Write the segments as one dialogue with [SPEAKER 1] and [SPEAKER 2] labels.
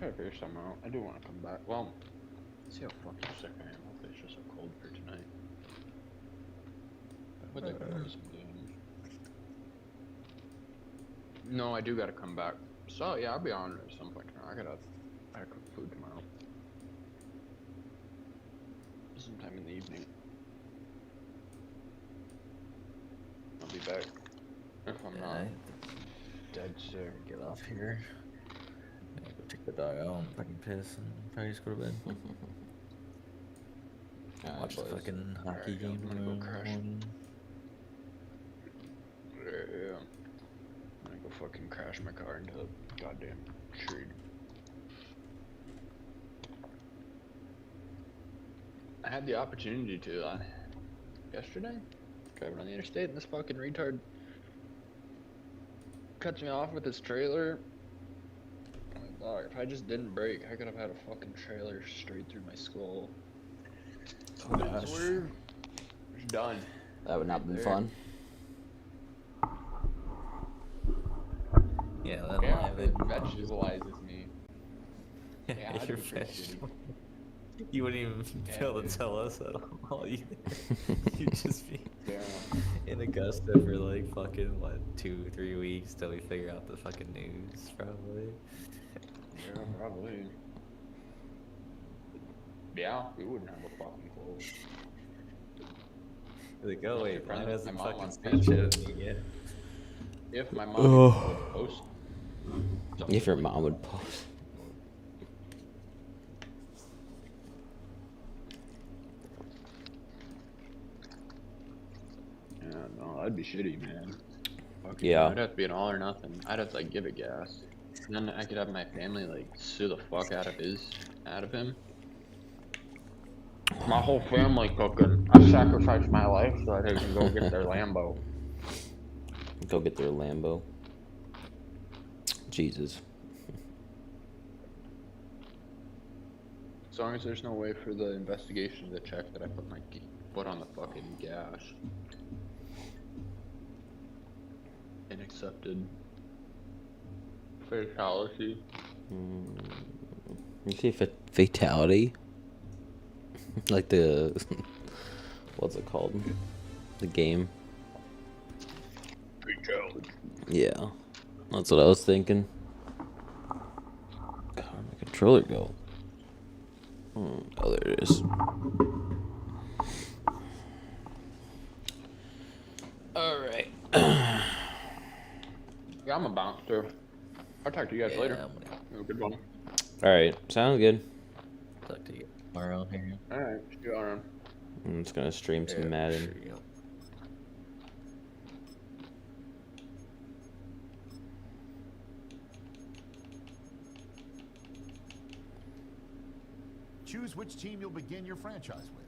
[SPEAKER 1] try to figure something out. I do want to come back. Well, see how fucking sick I am. Hopefully it's just so cold for tonight. I would like to play some games. No, I do gotta come back. So yeah, I'll be on at some point tomorrow. I gotta cook food tomorrow. Sometime in the evening. I'll be back. If I'm not
[SPEAKER 2] dead sure get off here. Yeah, go take the dog out and fucking piss and probably just go to bed. Watch the fucking hockey game tomorrow morning.
[SPEAKER 1] Yeah. I'm gonna go fucking crash my car into the goddamn tree. I had the opportunity to yesterday, driving on the interstate, and this fucking retard cuts me off with his trailer. I'm like, dog, if I just didn't brake, I could have had a fucking trailer straight through my skull.
[SPEAKER 2] Oh gosh.
[SPEAKER 1] It's done.
[SPEAKER 3] That would not have been fun.
[SPEAKER 2] Yeah, that
[SPEAKER 1] Yeah,
[SPEAKER 2] live
[SPEAKER 1] it vegetablizes me.
[SPEAKER 2] Yeah, you're vegetable. You wouldn't even be able to tell us at all. You'd just be in Augusta for like fucking, what, 2-3 weeks till we figure out the fucking news, probably.
[SPEAKER 1] Yeah, probably. Yeah, we wouldn't have a fucking clue.
[SPEAKER 2] Like, oh wait, mine hasn't
[SPEAKER 1] My mom
[SPEAKER 2] fucking
[SPEAKER 1] on
[SPEAKER 2] Snapchatted me yet.
[SPEAKER 1] If my mom would post.
[SPEAKER 3] If your mom would post.
[SPEAKER 1] Yeah, no, that'd be shitty, man. Fucking,
[SPEAKER 3] Yeah.
[SPEAKER 1] I'd have to be an all or nothing. I'd have to like give it gas. And then I could have my family like sue the fuck out of him. My whole family fucking, I sacrificed my life so that they can go get their Lambo.
[SPEAKER 3] Go get their Lambo. Jesus.
[SPEAKER 1] As long as there's no way for the investigation to check that I put my foot on the fucking gas. Unaccepted. Fatality.
[SPEAKER 3] You say fatality? Like the what's it called? The game.
[SPEAKER 1] Fatality.
[SPEAKER 3] Yeah, that's what I was thinking. God, where'd my controller go? Oh, there it is. All right.
[SPEAKER 1] Yeah, I'm a bouncer. I'll talk to you guys later. Have a good one.
[SPEAKER 3] All right, sounds good.
[SPEAKER 2] Talk to you tomorrow here.
[SPEAKER 1] Alright, see you around.
[SPEAKER 3] I'm just gonna stream some Madden.
[SPEAKER 2] Sure, yeah.
[SPEAKER 4] Choose which team you'll begin your franchise with.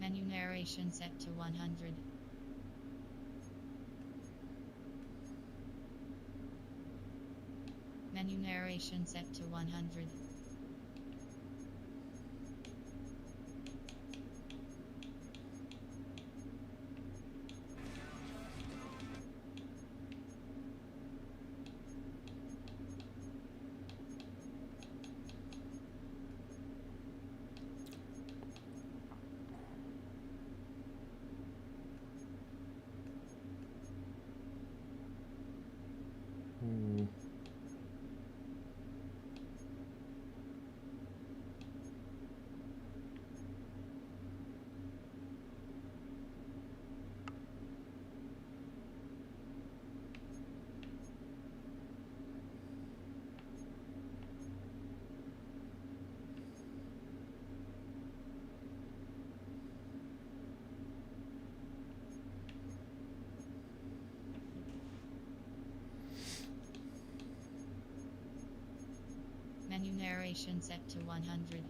[SPEAKER 5] Menu narration set to 100. Menu narration set to 100. Menu narration set to 100.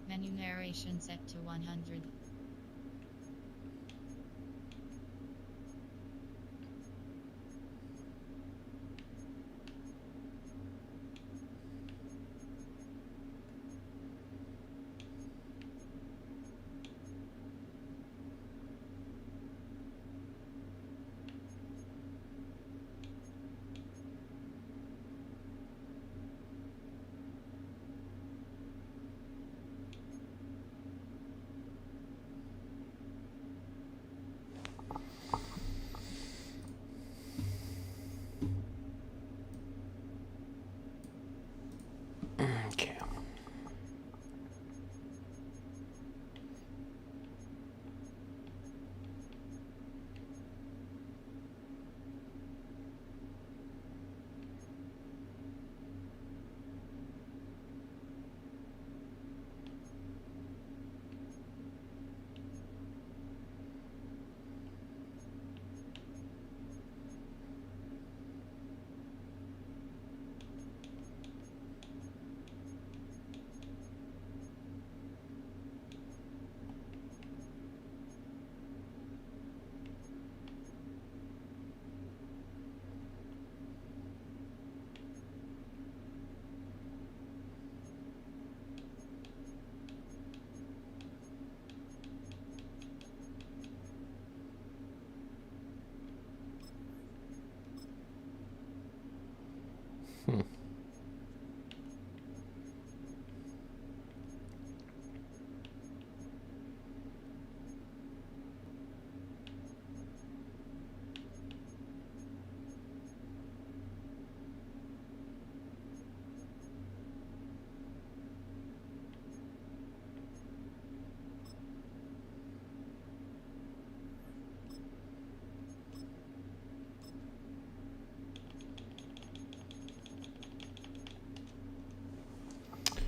[SPEAKER 5] Menu narration set to 100.
[SPEAKER 3] Okay.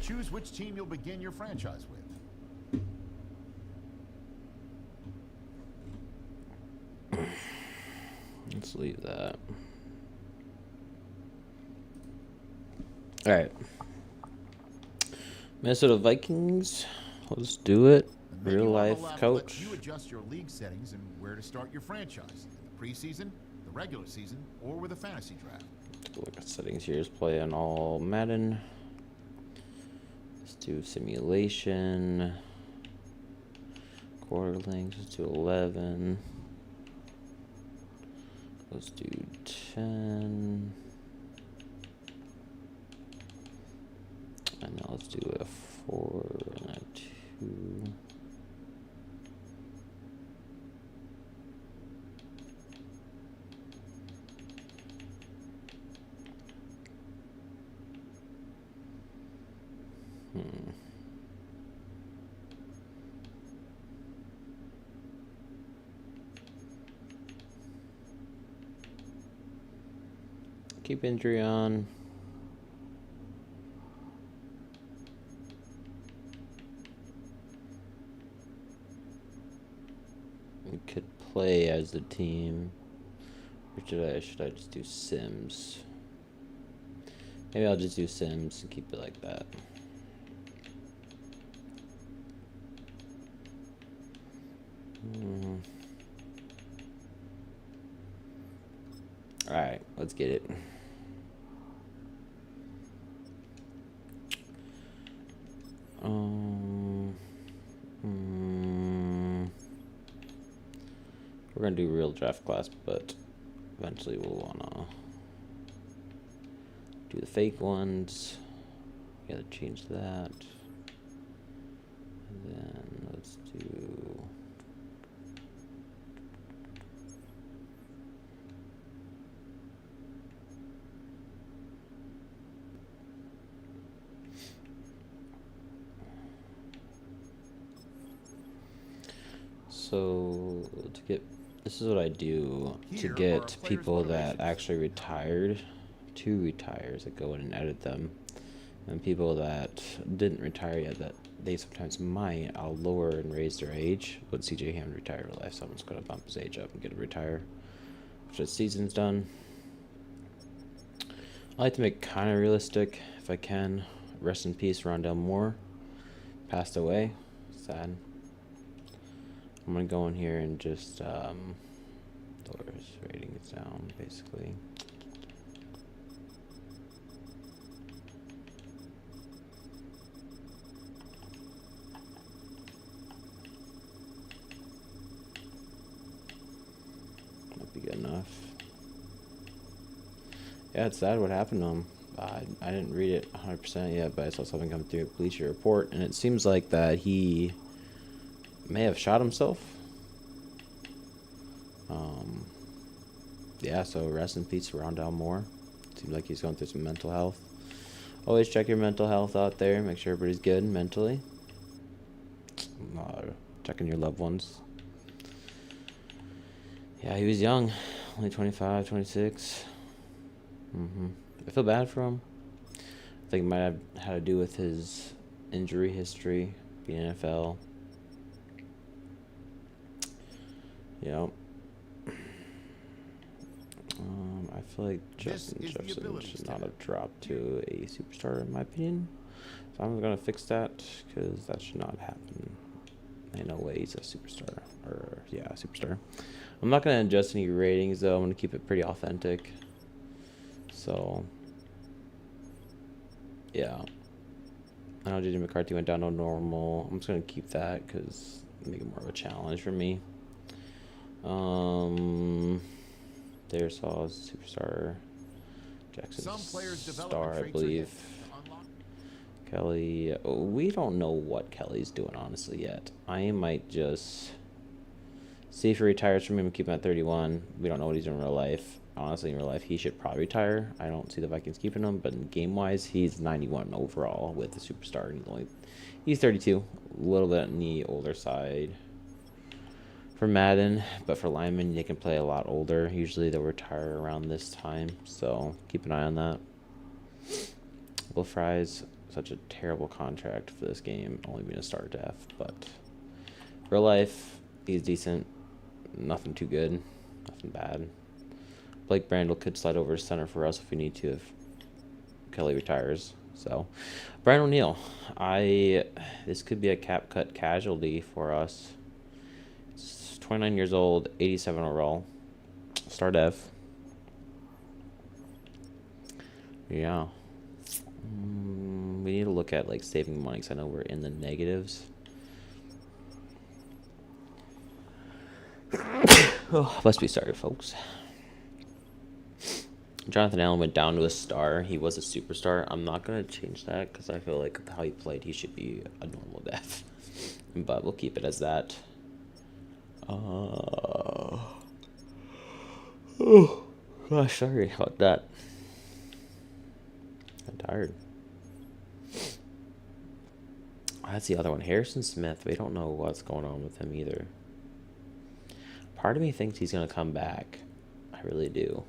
[SPEAKER 4] Choose which team you'll begin your franchise with.
[SPEAKER 3] Let's leave that. All right. Minnesota Vikings. Let's do it.
[SPEAKER 4] The menu
[SPEAKER 3] Real
[SPEAKER 4] on the
[SPEAKER 3] life
[SPEAKER 4] left
[SPEAKER 3] coach.
[SPEAKER 4] lets you adjust your league settings and where to start your franchise. In the preseason, the regular season, or with a fantasy draft.
[SPEAKER 3] Look at settings here. Let's play on all Madden. Let's do simulation. Quarter length. Let's do 11. Let's do 10. And now let's do a 4 and a 2. Keep injury on. We could play as the team. Or should I just do Sims? Maybe I'll just do Sims and keep it like that. All right, let's get it. We're gonna do real draft class, but eventually we'll wanna do the fake ones. We gotta change that. And then let's do so to get this is what I do to get people that actually retired to retires. I go in and edit them, and people that didn't retire yet that they sometimes might, I'll lower and raise their age. But CJ Hammond retired real life, someone's gonna bump his age up and get to retire after the season's done. I like to make kind of realistic if I can. Rest in peace, Rondell Moore passed away. Sad. I'm gonna go in here and just lower his ratings down, basically. Might be good enough. Yeah, it's sad what happened to him. I didn't read it 100% yet, but I saw something come through Bleacher Report, and it seems like that he may have shot himself. Yeah, so rest in peace, Rondell Moore. Seems like he's going through some mental health. Always check your mental health out there. Make sure everybody's good mentally. Checking your loved ones. Yeah, he was young. Only 25, 26. I feel bad for him. I think it might have had to do with his injury history, being NFL. Yeah. I feel like Justin Jefferson should not have dropped to a superstar, in my opinion. So I'm gonna fix that because that should not happen. Ain't no way he's a superstar, or yeah, a superstar. I'm not gonna adjust any ratings though. I'm gonna keep it pretty authentic. So yeah, I know JJ McCarthy went down to normal. I'm just gonna keep that because make it more of a challenge for me. There saw superstar Jackson Star, I believe. Kelly, we don't know what Kelly's doing honestly yet. I might just see if he retires from him and keep him at 31. We don't know what he's doing in real life. Honestly, in real life, he should probably retire. I don't see the Vikings keeping him, but game-wise, he's 91 overall with the superstar. And he's 32, a little bit on the older side for Madden, but for linemen, they can play a lot older. Usually, they'll retire around this time, so keep an eye on that. Will Fry's such a terrible contract for this game, only being a star def, but real life, he's decent. Nothing too good, nothing bad. Blake Brandel could slide over to center for us if we need to, if Kelly retires. So, Brian O'Neill, this could be a cap cut casualty for us. It's 29 years old, 87 overall, star def. Yeah. We need to look at like saving money because I know we're in the negatives. Oh, let's be started, folks. Jonathan Allen went down to a star. He was a superstar. I'm not going to change that because I feel like how he played, he should be a normal def. But we'll keep it as that. Oh, gosh, sorry about that. I'm tired. That's the other one. Harrison Smith. We don't know what's going on with him either. Part of me thinks he's going to come back. I really do.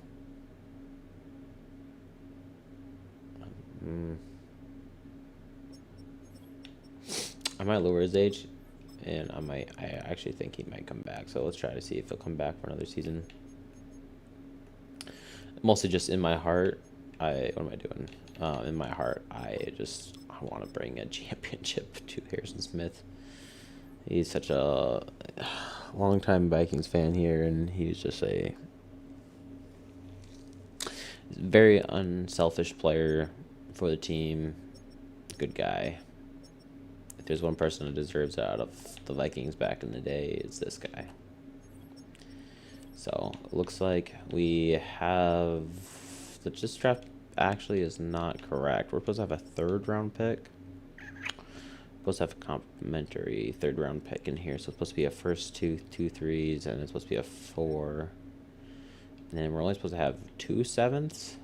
[SPEAKER 3] I might lower his age, and I actually think he might come back. So let's try to see if he'll come back for another season. Mostly just in my heart, what am I doing? In my heart, I want to bring a championship to Harrison Smith. He's such a longtime Vikings fan here, and he's just a very unselfish player for the team. Good guy. If there's one person that deserves it out of the Vikings back in the day, it's this guy. So it looks like we have the just draft actually is not correct. We're supposed to have a 3rd round pick. We're supposed to have a complimentary 3rd round pick in here. So it's supposed to be a first two 3s, and it's supposed to be a 4. And then we're only supposed to have 2 7ths.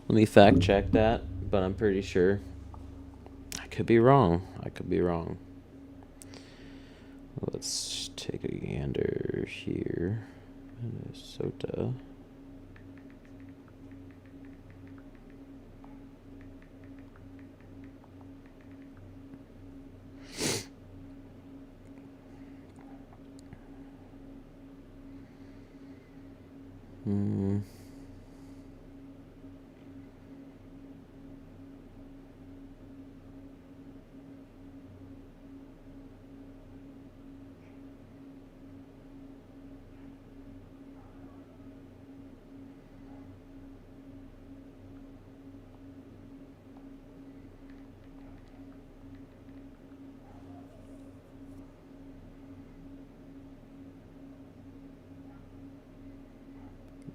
[SPEAKER 3] Let me fact check that, but I'm pretty sure. I could be wrong. Let's take a gander here. Minnesota. Hmm.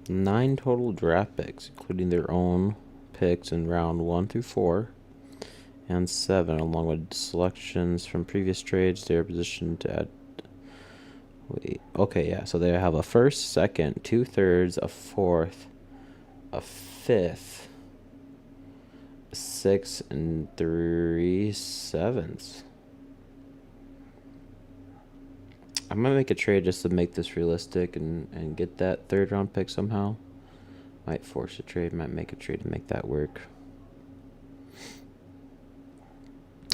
[SPEAKER 3] Nine total draft picks, including their own picks in round 1 through 4 and 7, along with selections from previous trades. They are positioned to add. Wait, okay, yeah. So they have a 1st, 2nd, 2 3rds, a 4th, a 5th, a 6th, and 3 7ths. I might make a trade just to make this realistic and get that 3rd round pick somehow. Might force a trade, might make a trade to make that work.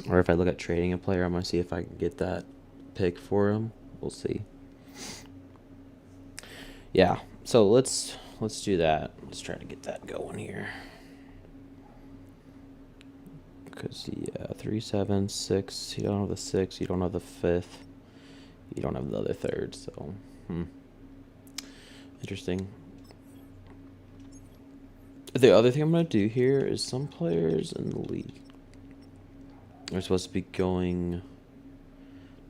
[SPEAKER 3] Or if I look at trading a player, I'm going to see if I can get that pick for him. We'll see. Yeah, so let's do that. Let's try to get that going here. Because, yeah, 3 7 6, you don't have the 6, you don't have the 5th. You don't have the other 3rd, so interesting. The other thing I'm going to do here is some players in the league are supposed to be going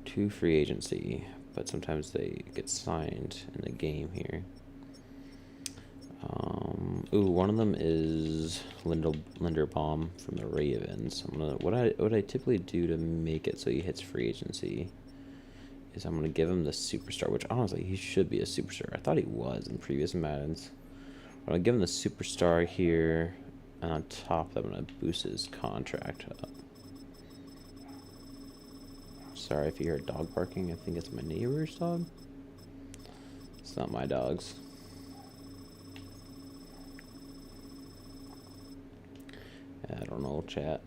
[SPEAKER 3] to free agency, but sometimes they get signed in the game here. One of them is Linderbaum from the Ravens. What I typically do to make it so he hits free agency is I'm going to give him the superstar, which honestly, he should be a superstar. I thought he was in previous Maddens. I'm going to give him the superstar here, and on top of that, I'm going to boost his contract up. Sorry if you hear a dog barking. I think it's my neighbor's dog. It's not my dog's. I don't know, chat,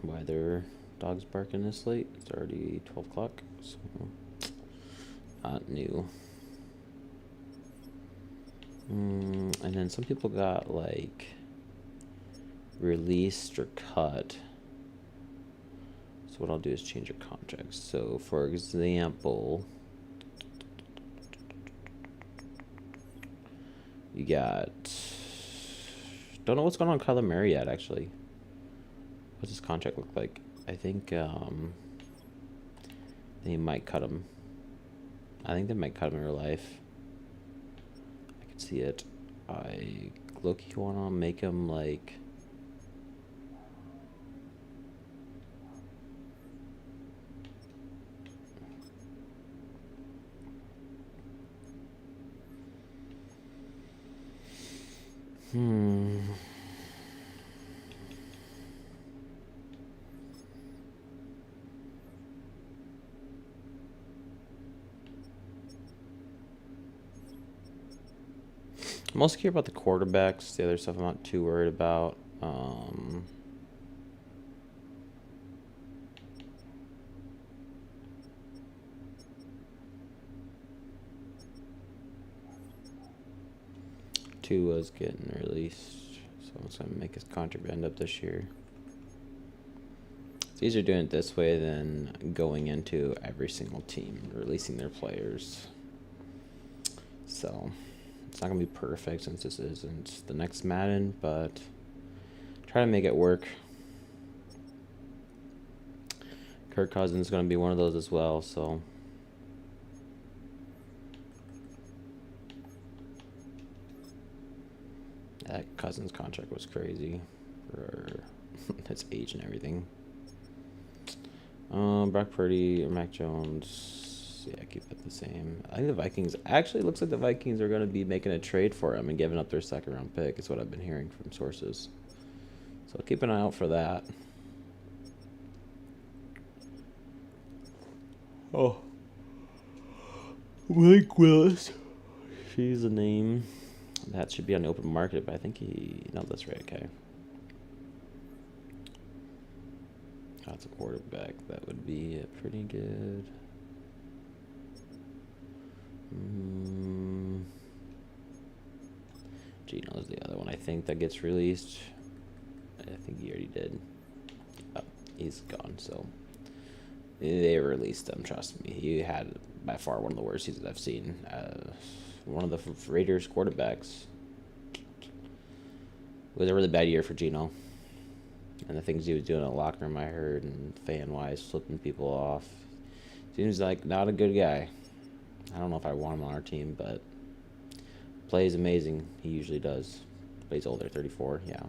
[SPEAKER 3] why their dog's barking this late. It's already 12 o'clock, so not new. And then some people got like released or cut. So what I'll do is change your contracts. So for example, you got, don't know what's going on with Kyler Murray yet, actually. What's his contract look like? I think they might cut him. I think they might cut him in real life. I can see it. I look, you wanna make him like I'm mostly care about the quarterbacks. The other stuff I'm not too worried about. Tua's getting released, so it's gonna make his contract end up this year. It's easier doing it this way than going into every single team, releasing their players. So, it's not going to be perfect since this isn't the next Madden, but try to make it work. Kirk Cousins is going to be one of those as well, so. That Cousins contract was crazy for his age and everything. Brock Purdy or Mac Jones. Yeah, keep it the same. I think the Vikings, actually looks like the Vikings are going to be making a trade for him and giving up their 2nd round pick, is what I've been hearing from sources. So keep an eye out for that. Oh. Mike Willis. She's a name. That should be on the open market, but I think no, that's right, okay. That's a quarterback. That would be pretty good. Gino's the other one I think that gets released. I think he already did. Oh, he's gone, so. They released him, trust me. He had by far one of the worst seasons I've seen. One of the Raiders quarterbacks. It was a really bad year for Gino. And the things he was doing in the locker room, I heard, and fan-wise, flipping people off. Seems like not a good guy. I don't know if I want him on our team, but plays amazing. He usually does. Plays older, 34, yeah.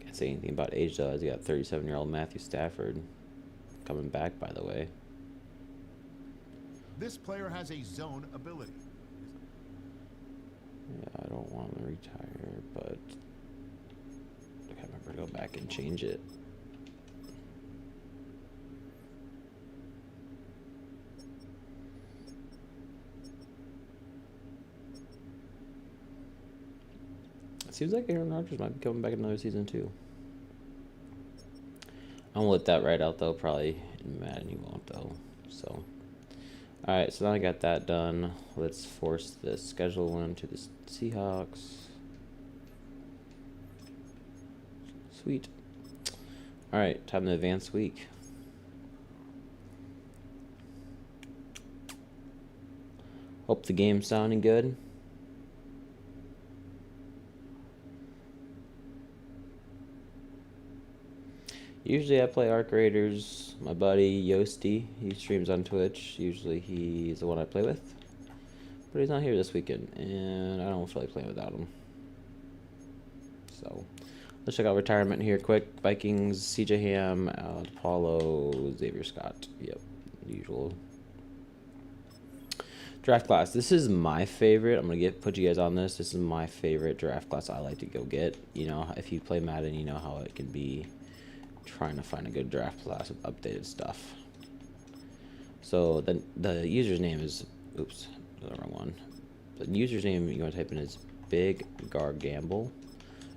[SPEAKER 3] Can't say anything about age, though. He's got 37-year-old Matthew Stafford coming back, by the way.
[SPEAKER 4] This player has a zone ability.
[SPEAKER 3] Yeah, I don't want him to retire, but I can't remember to go back and change it. It seems like Aaron Rodgers might be coming back another season too. I'm gonna let that right out though. Probably in Madden he won't though. So, all right. So now I got that done. Let's force the schedule one to the Seahawks. Sweet. All right, time to advance week. Hope the game's sounding good. Usually I play Arc Raiders. My buddy Yosti, he streams on Twitch. Usually he's the one I play with. But he's not here this weekend, and I don't feel like playing without him. So, let's check out retirement here quick. Vikings, CJ Ham, Paulo, Xavier Scott. Yep, usual. Draft class. This is my favorite. I'm going to put you guys on this. This is my favorite draft class I like to go get. You know, if you play Madden, you know how it can be trying to find a good draft class with updated stuff. So the user's name is, oops, the wrong one. The user's name you want to type in is Big Gar Gamble.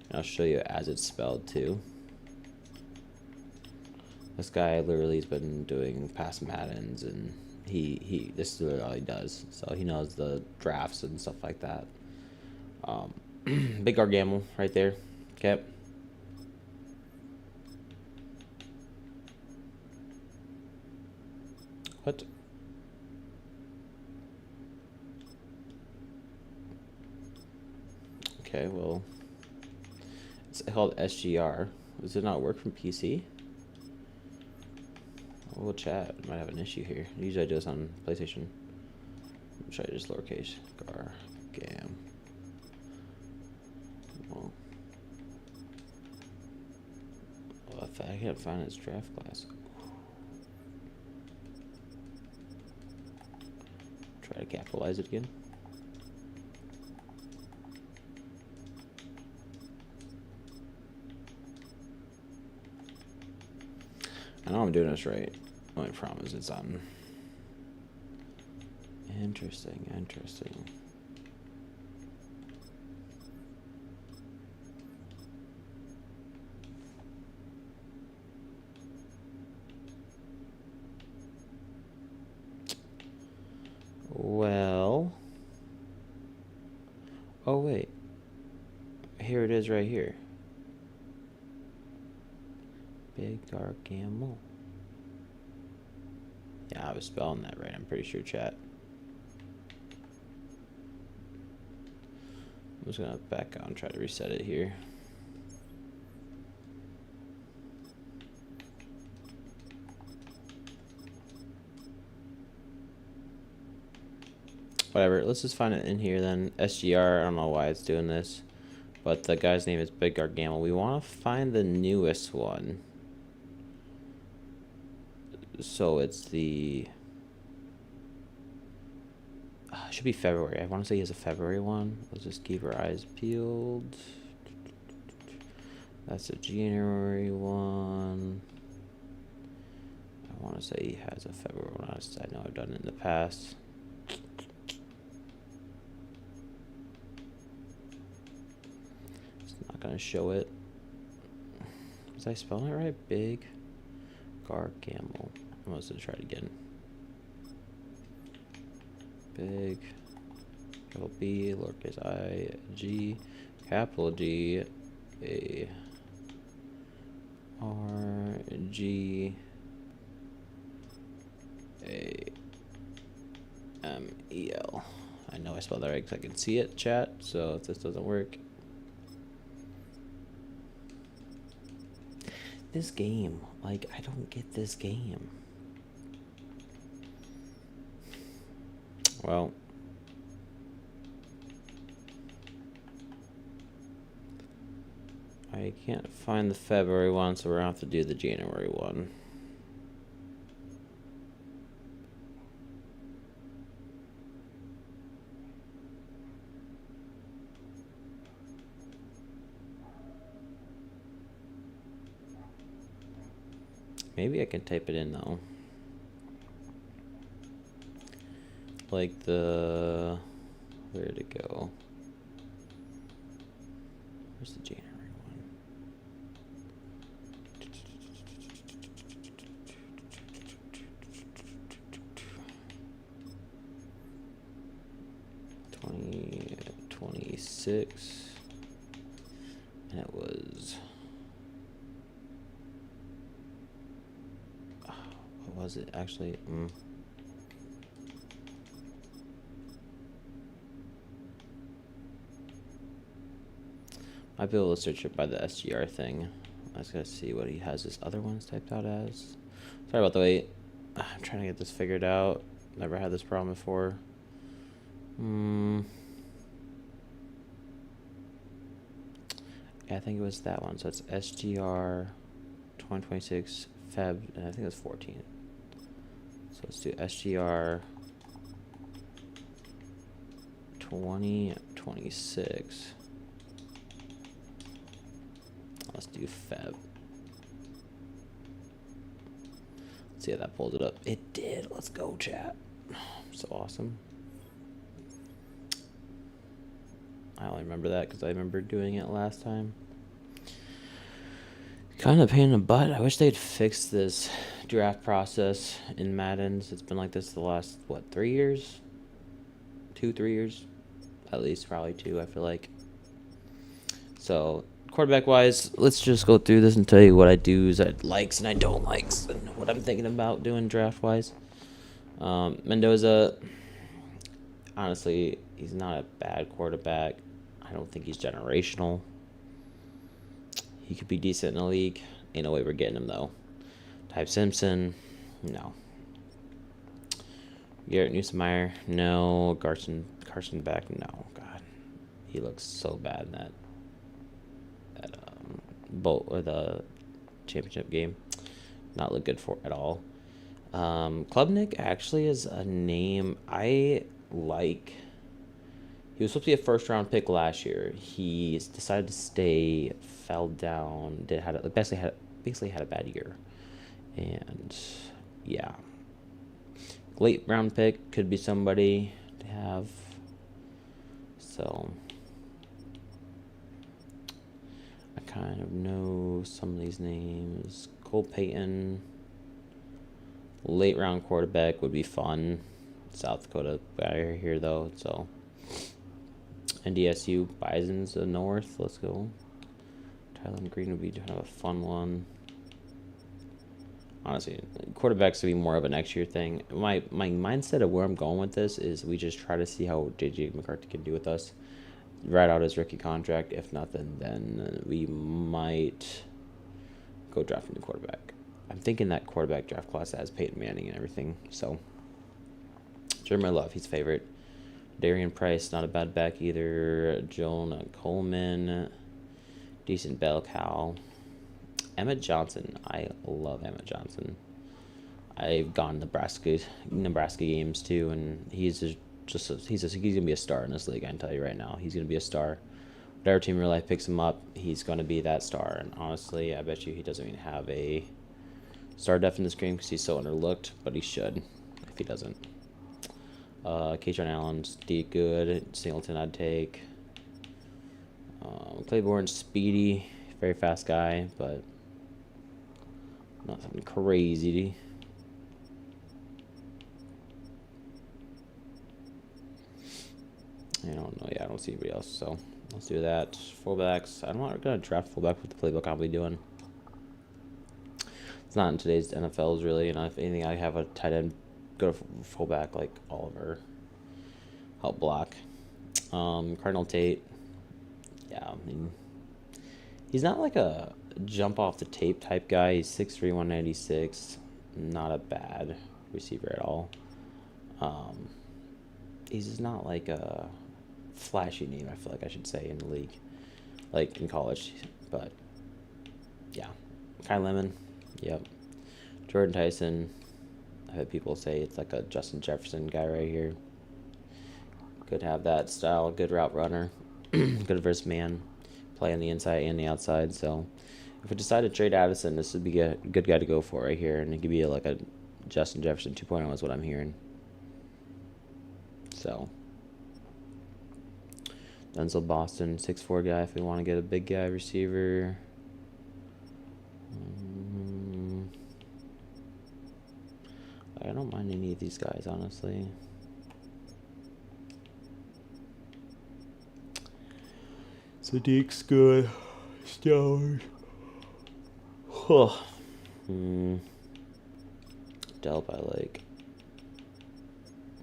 [SPEAKER 3] And I'll show you as it's spelled too. This guy literally has been doing past Maddens, and this is literally all he does. So he knows the drafts and stuff like that. Big Gar Gamble right there. Okay. What? Okay, well, it's called SGR. Does it not work from PC? We'll chat. Might have an issue here. Usually I do this on PlayStation. I'll try just lowercase. Gar Gam. Well, I can't find its draft class. Try to capitalize it again. I know I'm doing this right. Only problem is it's on. Interesting, interesting. Well, oh wait, here it is right here. Big Gargamel. Yeah, I was spelling that right. I'm pretty sure, chat. I'm just gonna back out and try to reset it here. Whatever, let's just find it in here then. SGR, I don't know why it's doing this, but the guy's name is Big Gargamel. We want to find the newest one. So it's the... should be February. I want to say he has a February one. Let's just keep our eyes peeled. That's a January one. I want to say he has a February one. I know I've done it in the past. It's not going to show it. Was I spelling it right? Big Gargamel. I'm going to try it again. Big, capital B, lowercase I, G, capital G, A, R, G, A, M, E, L. I know I spelled that right because I can see it, chat, so if this doesn't work. This game, like, I don't get this game. Well, I can't find the February one, so we're gonna have to do the January one. Maybe I can type it in though. Like the, where'd it go? Where's the January one? $20.26, and it was, what was it actually? Might be able to search it by the SGR thing. I just gotta see what he has his other ones typed out as. Sorry about the wait. I'm trying to get this figured out. Never had this problem before. Yeah, I think it was that one. So it's SGR 2026 Feb, and I think it was 14. So let's do SGR 2026. Let's do Feb. Let's see how that pulls it up. It did. Let's go, chat. So awesome. I only remember that because I remember doing it last time. Kind of a pain in the butt. I wish they'd fix this draft process in Madden's. It's been like this the last, what, 3 years? 2, 3 years? At least, probably 2, I feel like. So, quarterback wise, let's just go through this and tell you what I do, I likes and I don't likes, and what I'm thinking about doing draft wise. Mendoza, honestly, he's not a bad quarterback. I don't think he's generational. He could be decent in the league. Ain't no way we're getting him though. Type Simpson, no. Garrett Nussmeier, no. Carson Beck, no. God, he looks so bad in that bowl or the championship game. Not look good for at all. Klubnik actually is a name I like. He was supposed to be a first-round pick last year. He decided to stay, fell down, basically had a bad year, and yeah, late round pick could be somebody to have. So I kind of know some of these names. Cole Payton, late round quarterback would be fun. South Dakota guy here though, so. NDSU Bisons of North, let's go. Tyler Green would be kind of a fun one. honestly, quarterback's gonna be more of a next year thing. My mindset of where I'm going with this is we just try to see how JJ McCarthy can do with us. Ride out his rookie contract. If nothing, then we might go draft a new quarterback. I'm thinking that quarterback draft class has Peyton Manning and everything. So, Jeremy Love, he's favorite. Darian Price, not a bad back either. Jonah Coleman, decent bell cow. Emmett Johnson, I love Emmett Johnson. I've gone Nebraska games too, and he's gonna be a star in this league. I can tell you right now, he's gonna be a star. Whatever team in real life picks him up, he's gonna be that star. And honestly, I bet you he doesn't even have a star def in this game because he's so underlooked, but he should if he doesn't. Keyshawn Allen's good. Singleton I'd take. Claiborne speedy, very fast guy, but nothing crazy. I don't know. Yeah, I don't see anybody else. So let's do that. Fullbacks. I'm not gonna draft fullback with the playbook I'll be doing. It's not in today's NFLs really, and if anything, I have a tight end go to fullback like Oliver. Help block. Cardinal Tate. Yeah, I mean, he's not like a jump off the tape type guy. He's 6'3", 196. Not a bad receiver at all. He's just not like a flashy name, I feel like I should say, in the league, like in college. But yeah, Kai Lemon, yep. Jordan Tyson. I've had people say it's like a Justin Jefferson guy right here. Could have that style, good route runner, good versus man, play on the inside and the outside. So if we decide to trade Addison, this would be a good guy to go for right here, and it could be like a Justin Jefferson 2.0 is what I'm hearing. So Denzel Boston, 6'4" guy if we want to get a big guy receiver. I don't mind any of these guys, honestly. Sadiq's good. Stowers. Huh. Delp I like.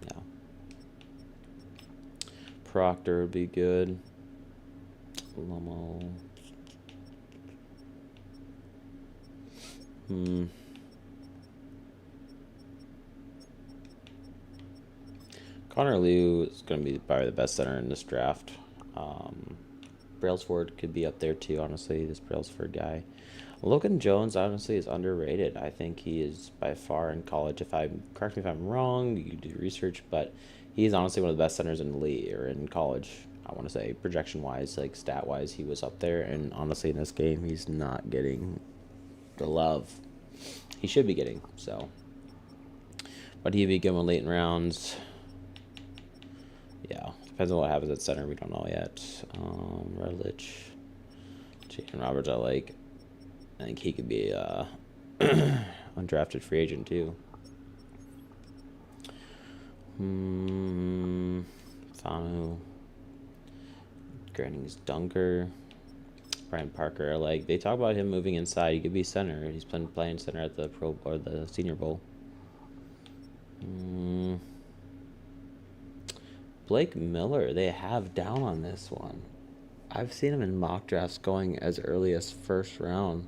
[SPEAKER 3] Yeah. Proctor would be good. Lomo. Connor Liu is going to be probably the best center in this draft. Brailsford could be up there too, honestly, this Brailsford guy. Logan Jones, honestly, is underrated. I think he is by far in college. Correct me if I'm wrong, you do research, but he's honestly one of the best centers in the league, or in college, I want to say, projection-wise, like stat-wise, he was up there, and honestly, in this game, he's not getting the love he should be getting, so. But he'd be going late in rounds. Yeah, depends on what happens at center. We don't know yet. Redlich, Jaden Roberts, I like. I think he could be undrafted free agent too. Fanu, Granning's Dunker, Brian Parker. I like. They talk about him moving inside. He could be center. He's been playing center at the Pro or the Senior Bowl. Blake Miller, they have down on this one. I've seen him in mock drafts going as early as first round.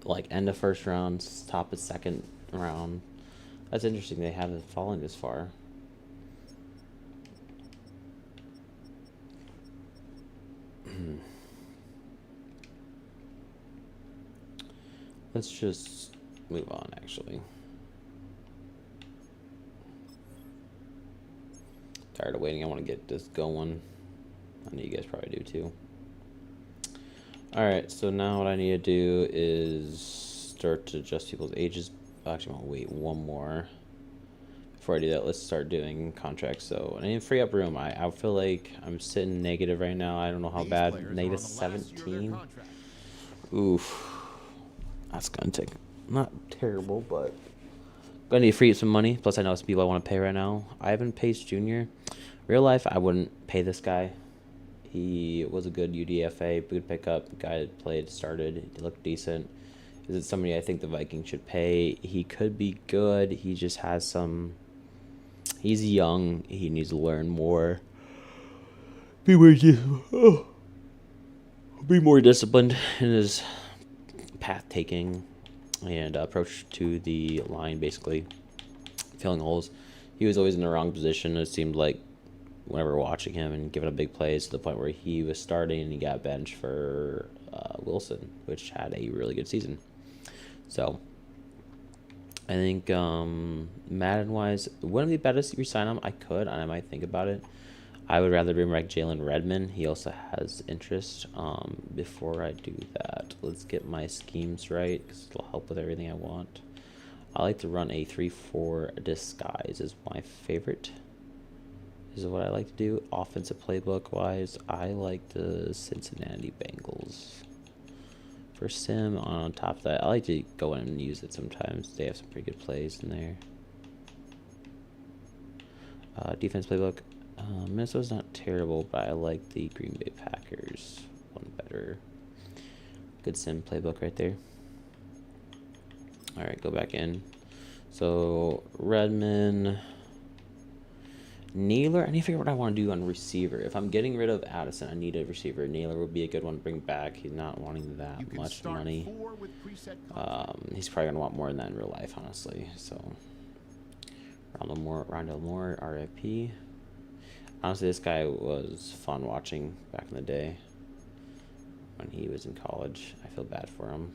[SPEAKER 3] Like end of first round, top of second round. That's interesting. They have it falling this far. Let's just move on, actually. Tired of waiting. I want to get this going. I know you guys probably do too. Alright, so now what I need to do is start to adjust people's ages. Actually, I'm going to wait one more. Before I do that, let's start doing contracts. So I need to free up room. I feel like I'm sitting negative right now. I don't know how bad. Negative 17. Oof. That's going to take, not terrible, but gonna need to free up some money. Plus, I know some people I want to pay right now. Ivan Pace Jr. Real life, I wouldn't pay this guy. He was a good UDFA, good pickup. Guy that played, started. He looked decent. Is it somebody I think the Vikings should pay? He could be good. He just has some. He's young. He needs to learn more. Be more disciplined in his path taking and approach to the line, basically filling holes. He was always in the wrong position. It seemed like whenever watching him and giving up big plays to the point where he was starting and he got benched for Wilson, which had a really good season. So I think Madden wise, wouldn't it be better if you sign him? I could, and I might think about it. I would rather bring back Jalen Redmond. He also has interest. Before I do that, let's get my schemes right because it'll help with everything I want. I like to run a 3-4 disguise is my favorite. This is what I like to do. Offensive playbook wise, I like the Cincinnati Bengals. For sim, on top of that, I like to go in and use it sometimes. They have some pretty good plays in there. Defense playbook. Minnesota's not terrible, but I like the Green Bay Packers one better. Good sim playbook right there. All right, go back in. So Redmond, Naylor. I need to figure out what I want to do on receiver. If I'm getting rid of Addison, I need a receiver. Naylor would be a good one to bring back. He's not wanting that much money. He's probably gonna want more than that in real life, honestly. So Rondell Moore, RIP. Honestly, this guy was fun watching back in the day when he was in college. I feel bad for him.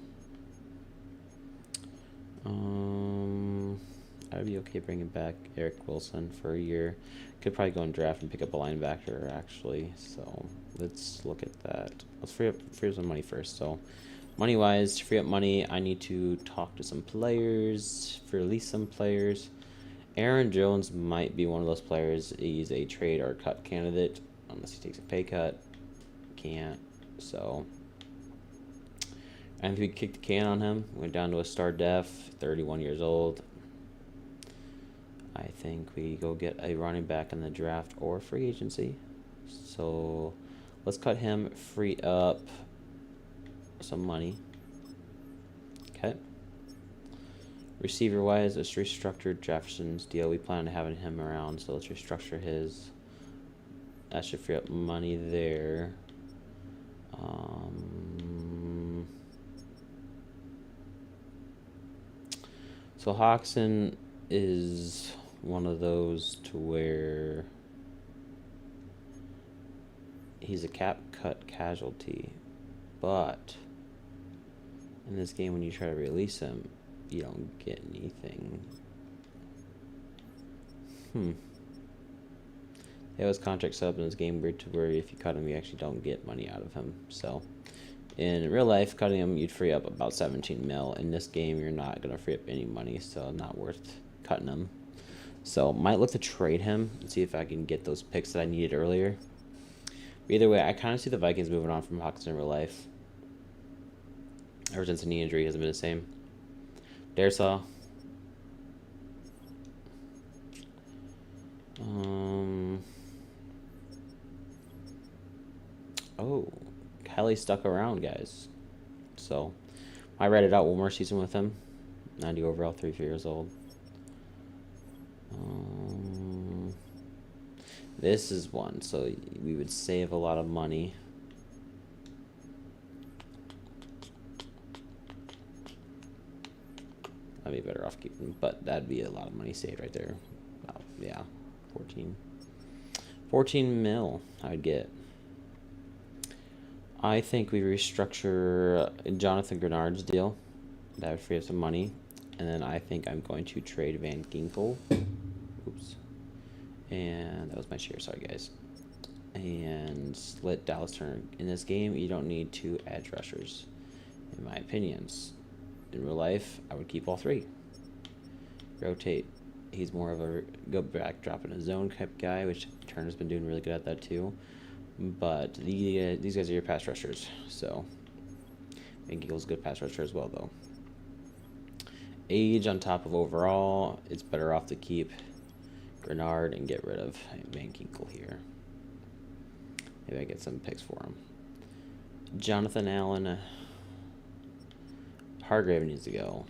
[SPEAKER 3] I'd be okay bringing back Eric Wilson for a year. Could probably go and draft and pick up a linebacker, actually. So let's look at that. Let's free up some money first. So money-wise, to free up money, I need to talk to some players, release some players. Aaron Jones might be one of those players. He's a trade or cut candidate, unless he takes a pay cut. Can't. So, and we kicked the can on him. Went down to a star def, 31 years old. I think we go get a running back in the draft or free agency. So, let's cut him, free up some money. Okay. Receiver wise, let's restructure Jefferson's deal. We plan on having him around, so let's restructure his. That should free up money there. So Hawkson is one of those to where he's a cap cut casualty, but in this game when you try to release him, you don't get anything. It was contract set up in this game weird to where if you cut him, you actually don't get money out of him. So in real life, cutting him, you'd free up about 17 mil. In this game, you're not going to free up any money, so not worth cutting him. So might look to trade him and see if I can get those picks that I needed earlier. But either way, I kind of see the Vikings moving on from Hawkins in real life. Ever since the knee injury, hasn't been the same. Darsaw. Oh, Kelly stuck around, guys. So I read it out one more season with him. 90 overall, 34 years old. This is one, so we would save a lot of money. I'd be better off keeping, but that'd be a lot of money saved right there. Yeah, 14 mil I'd get. I think we restructure Jonathan Grenard's deal. That would free up some money. And then I think I'm going to trade Van Ginkel. Oops. And that was my share, sorry guys. And let Dallas Turner. In this game, you don't need 2 edge rushers, in my opinions. In real life, I would keep all 3. Rotate. He's more of a go back, drop in a zone type guy, which Turner's been doing really good at that too. But these guys are your pass rushers, so Van Ginkel's a good pass rusher as well, though. Age on top of overall, it's better off to keep Grenard and get rid of Van Ginkel here. Maybe I get some picks for him. Jonathan Allen. Hargrave needs to go.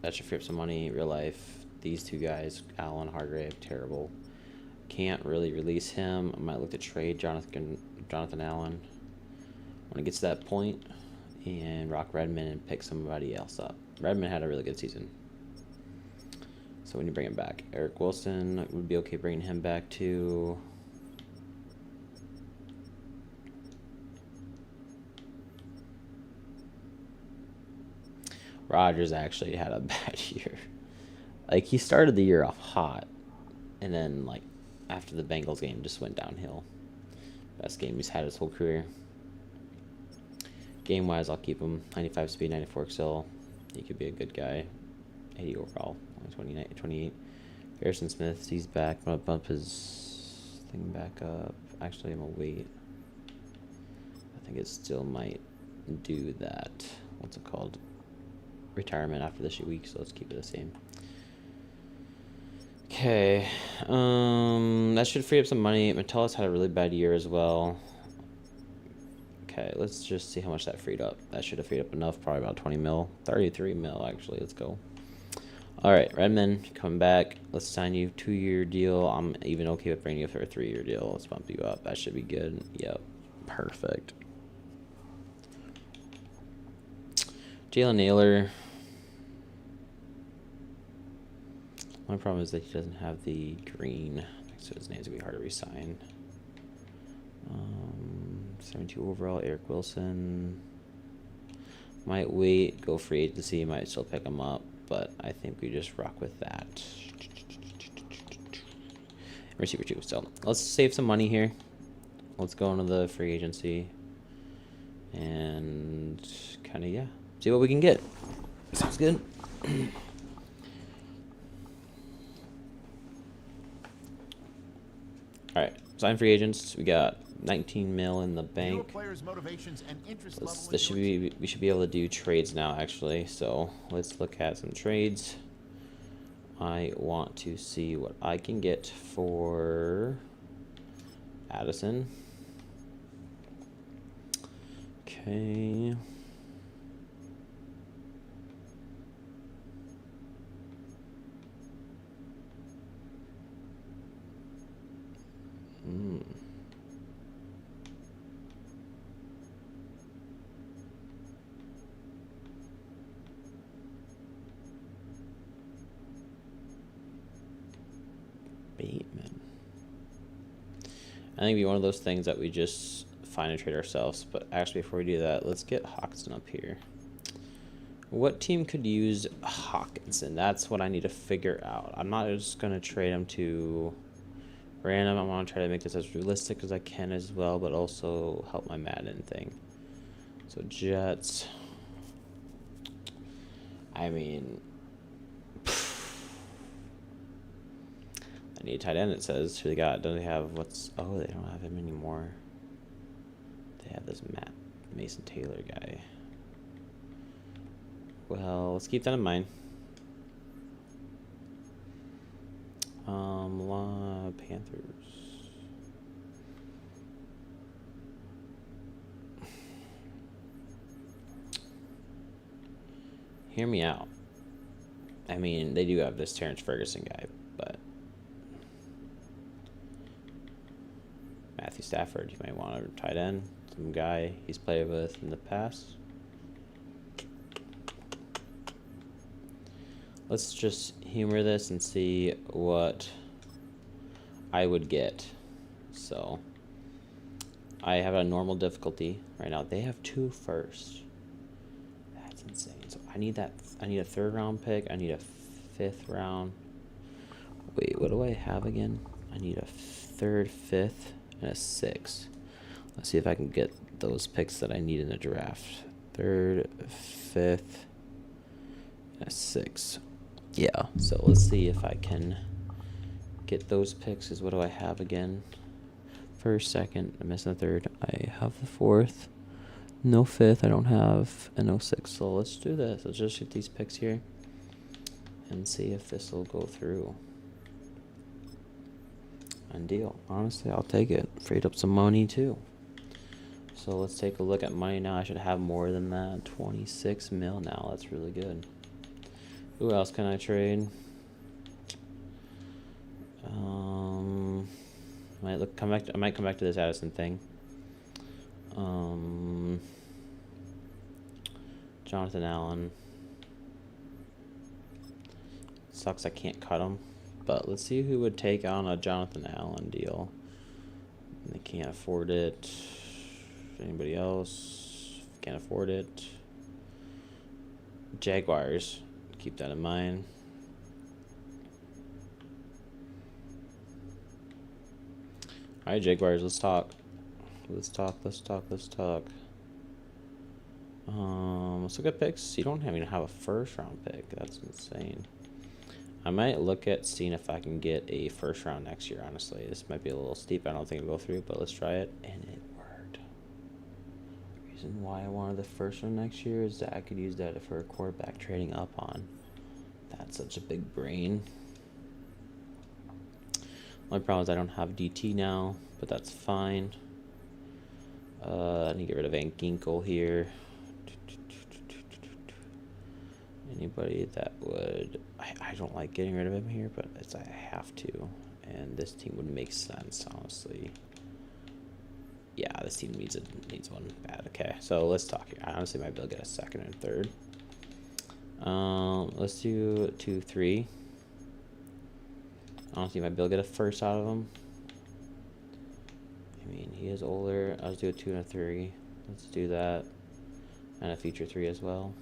[SPEAKER 3] That should free up some money. Real life. These two guys, Allen, Hargrave, terrible. Can't really release him. I might look to trade Jonathan Allen when it gets to that point, and rock Redmond and pick somebody else up. Redmond had a really good season, so we need to bring him back. Eric Wilson would be okay bringing him back too. Rodgers actually had a bad year. Like, he started the year off hot, and then, like, after the Bengals game, just went downhill. Best game he's had his whole career. Game-wise, I'll keep him. 95 speed, 94 excel. He could be a good guy. 80 overall, only 28. Harrison Smith, he's back. I'm going to bump his thing back up. Actually, I'm going to wait. I think it still might do that. What's it called? Retirement after this week, so let's keep it the same. Okay, that should free up some money. Metellus had a really bad year as well. Okay, let's just see how much that freed up. That should have freed up enough, probably about 20 mil. 33 mil, actually. Let's go. All right, Redmond, come back. Let's sign you 2-year deal. I'm even okay with bringing you for a 3-year deal. Let's bump you up. That should be good. Yep, perfect. Jalen Naylor. My problem is that he doesn't have the green next to his name. It's going to be hard to re-sign. 72 overall, Eric Wilson. Might wait, go free agency, might still pick him up, but I think we just rock with that. Receiver 2. So let's save some money here. Let's go into the free agency and kind of, yeah, see what we can get. Sounds good. All right, sign free agents. We got 19 mil in the bank. We should be able to do trades now, actually. So let's look at some trades. I want to see what I can get for Addison. Okay. Bateman. I think it'd be one of those things that we just find and trade ourselves. But actually, before we do that, let's get Hawkinson up here. What team could use Hawkinson? That's what I need to figure out. I'm not just going to trade him to random. I want to try to make this as realistic as I can as well, but also help my Madden thing. So Jets. I mean, I need a tight end, it says. Who they got? Don't they have what's... Oh, they don't have him anymore. They have this Mason Taylor guy. Well, let's keep that in mind. Panthers. Hear me out. I mean, they do have this Terrence Ferguson guy, but Matthew Stafford, you might want a tight end, some guy he's played with in the past. Let's just humor this and see what I would get. So I have a normal difficulty right now. They have 2 first. That's insane. So I need that. I need a 3rd round pick. I need a 5th round. Wait, what do I have again? I need a 3rd, 5th, and a 6th. Let's see if I can get those picks that I need in the draft. 3rd, 5th, and a 6th. Yeah, so let's see if I can get those picks. Is what do I have again? 1st, 2nd, I'm missing the 3rd. I have the 4th. No 5th, I don't have, and no 6th. So let's do this. Let's just get these picks here and see if this will go through. And deal. Honestly, I'll take it. Freed up some money too. So let's take a look at money now. I should have more than that. 26 mil now. That's really good. Who else can I trade? I might come back to this Addison thing. Jonathan Allen. Sucks I can't cut him. But let's see who would take on a Jonathan Allen deal. They can't afford it. Anybody else? Can't afford it. Jaguars. Keep that in mind. Alright, Jaguars, let's talk. Let's talk. Let's look at picks. You don't even have a first round pick. That's insane. I might look at seeing if I can get a first round next year, honestly. This might be a little steep. I don't think it'll go through, but let's try it. And it worked. The reason why I wanted the first round next year is that I could use that for a quarterback trading up on. That's such a big brain. My problem is I don't have DT now, but that's fine. I need to get rid of Van Ginkel here. Anybody that would... I don't like getting rid of him here, but I have to. And this team would make sense, honestly. Yeah, this team needs one bad. Okay, so let's talk here. I honestly might be able to get a second and third. Let's do 2-3. Honestly, might be able to get a first out of him. I mean, he is older. Let's do a 2 and a 3. Let's do that. And a future 3 as well.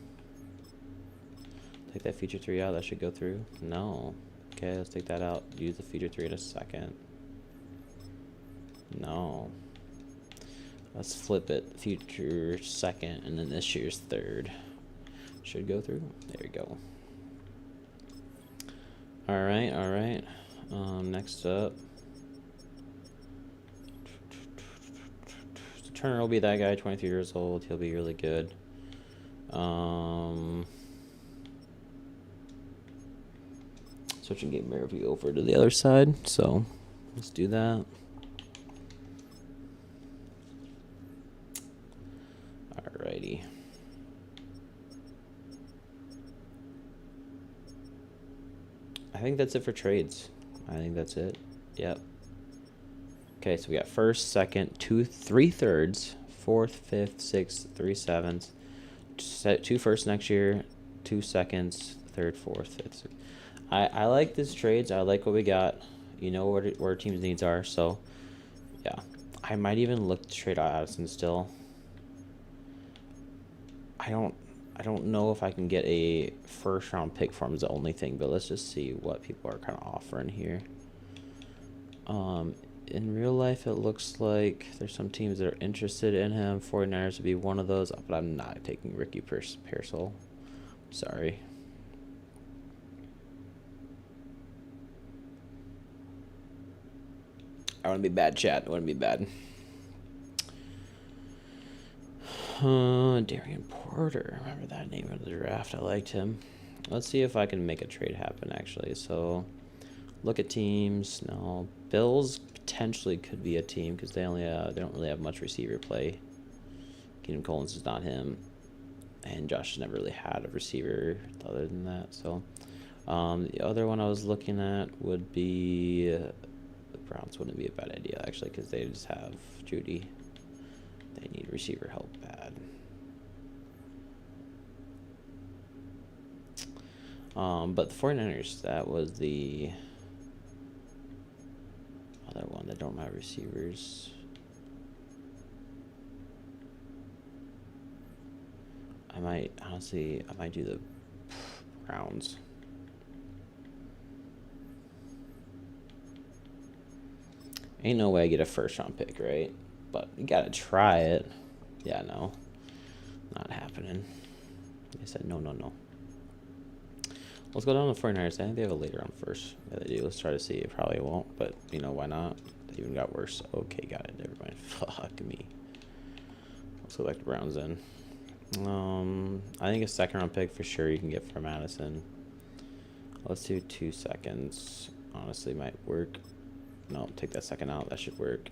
[SPEAKER 3] Take that future 3 out. That should go through. No. Okay, let's take that out. Use the future 3 in a second. No. Let's flip it. Future second, and then this year's third. Should go through. There you go. Alright, alright. Next up. So Turner will be that guy, 23 years old. He'll be really good. Switching game review over to the other side. So let's do that. Alrighty. I think that's it for trades. I think that's it. Yep. Okay, so we got first, second, 2 3/3, fourth, fifth, sixth, 3 7s, 2 firsts next year, 2 seconds, third, fourth, fifth. Sixth. I like these trades. I like what we got. You know where our team's needs are. So, yeah, I might even look to trade out Addison still. I don't know if I can get a first round pick for him is the only thing, but let's just see what people are kind of offering here. In real life, it looks like there's some teams that are interested in him. 49ers would be one of those, but I'm not taking Ricky Pearsall. Sorry. I want to be bad, chat. I want to be bad. Darian Porter. Remember that name of the draft. I liked him. Let's see if I can make a trade happen, actually. So, look at teams. No. Bills potentially could be a team because they don't really have much receiver play. Keenan Collins is not him. And Josh has never really had a receiver other than that. So, the other one I was looking at would be... the Browns wouldn't be a bad idea, actually, because they just have Judy. They need receiver help bad. But the 49ers, that was the other one that don't have receivers. I might do the Browns. Ain't no way I get a first round pick, right? But you gotta try it. Yeah, no. Not happening. I said no. Let's go down to the 49ers. I think they have a later round first. Yeah, they do. Let's try to see. It probably won't, but you know, why not? They even got worse. Okay, got it. Never mind. Fuck me. Let's go back to Browns then. I think a second round pick for sure you can get from Madison. Let's do 2 seconds. Honestly, might work. No, take that second out. That should work.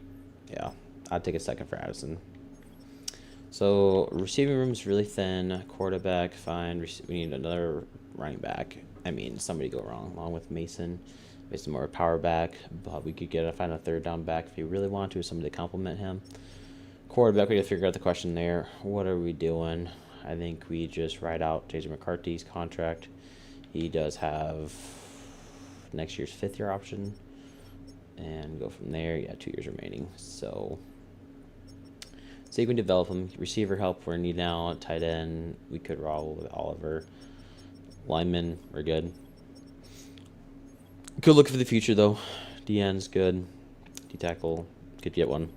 [SPEAKER 3] Yeah, I'd take a second for Addison. So receiving room is really thin. Quarterback, fine. We need another running back. I mean, somebody go wrong along with Mason. Mason more power back, but we could find a third down back if you really want to. Somebody to complement him. Quarterback, we got to figure out the question there. What are we doing? I think we just ride out JJ McCarthy's contract. He does have next year's 5th-year option, and go from there. Yeah, 2 years remaining. So you can develop him. Receiver help we're need now. Tight end we could roll with Oliver. Lineman we're good. Good look for the future though. DN's good. D tackle could get one.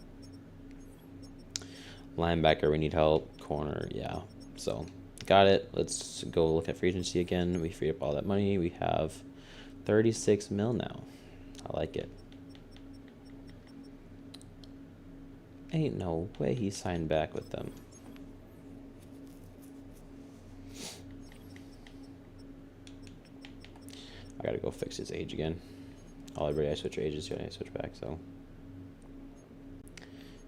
[SPEAKER 3] Linebacker we need help. Corner yeah. So got it. Let's go look at free agency again. We freed up all that money. We have 36 mil now. I like it. Ain't no way he signed back with them. I gotta go fix his age again. Everybody I switch ages, I switch back, so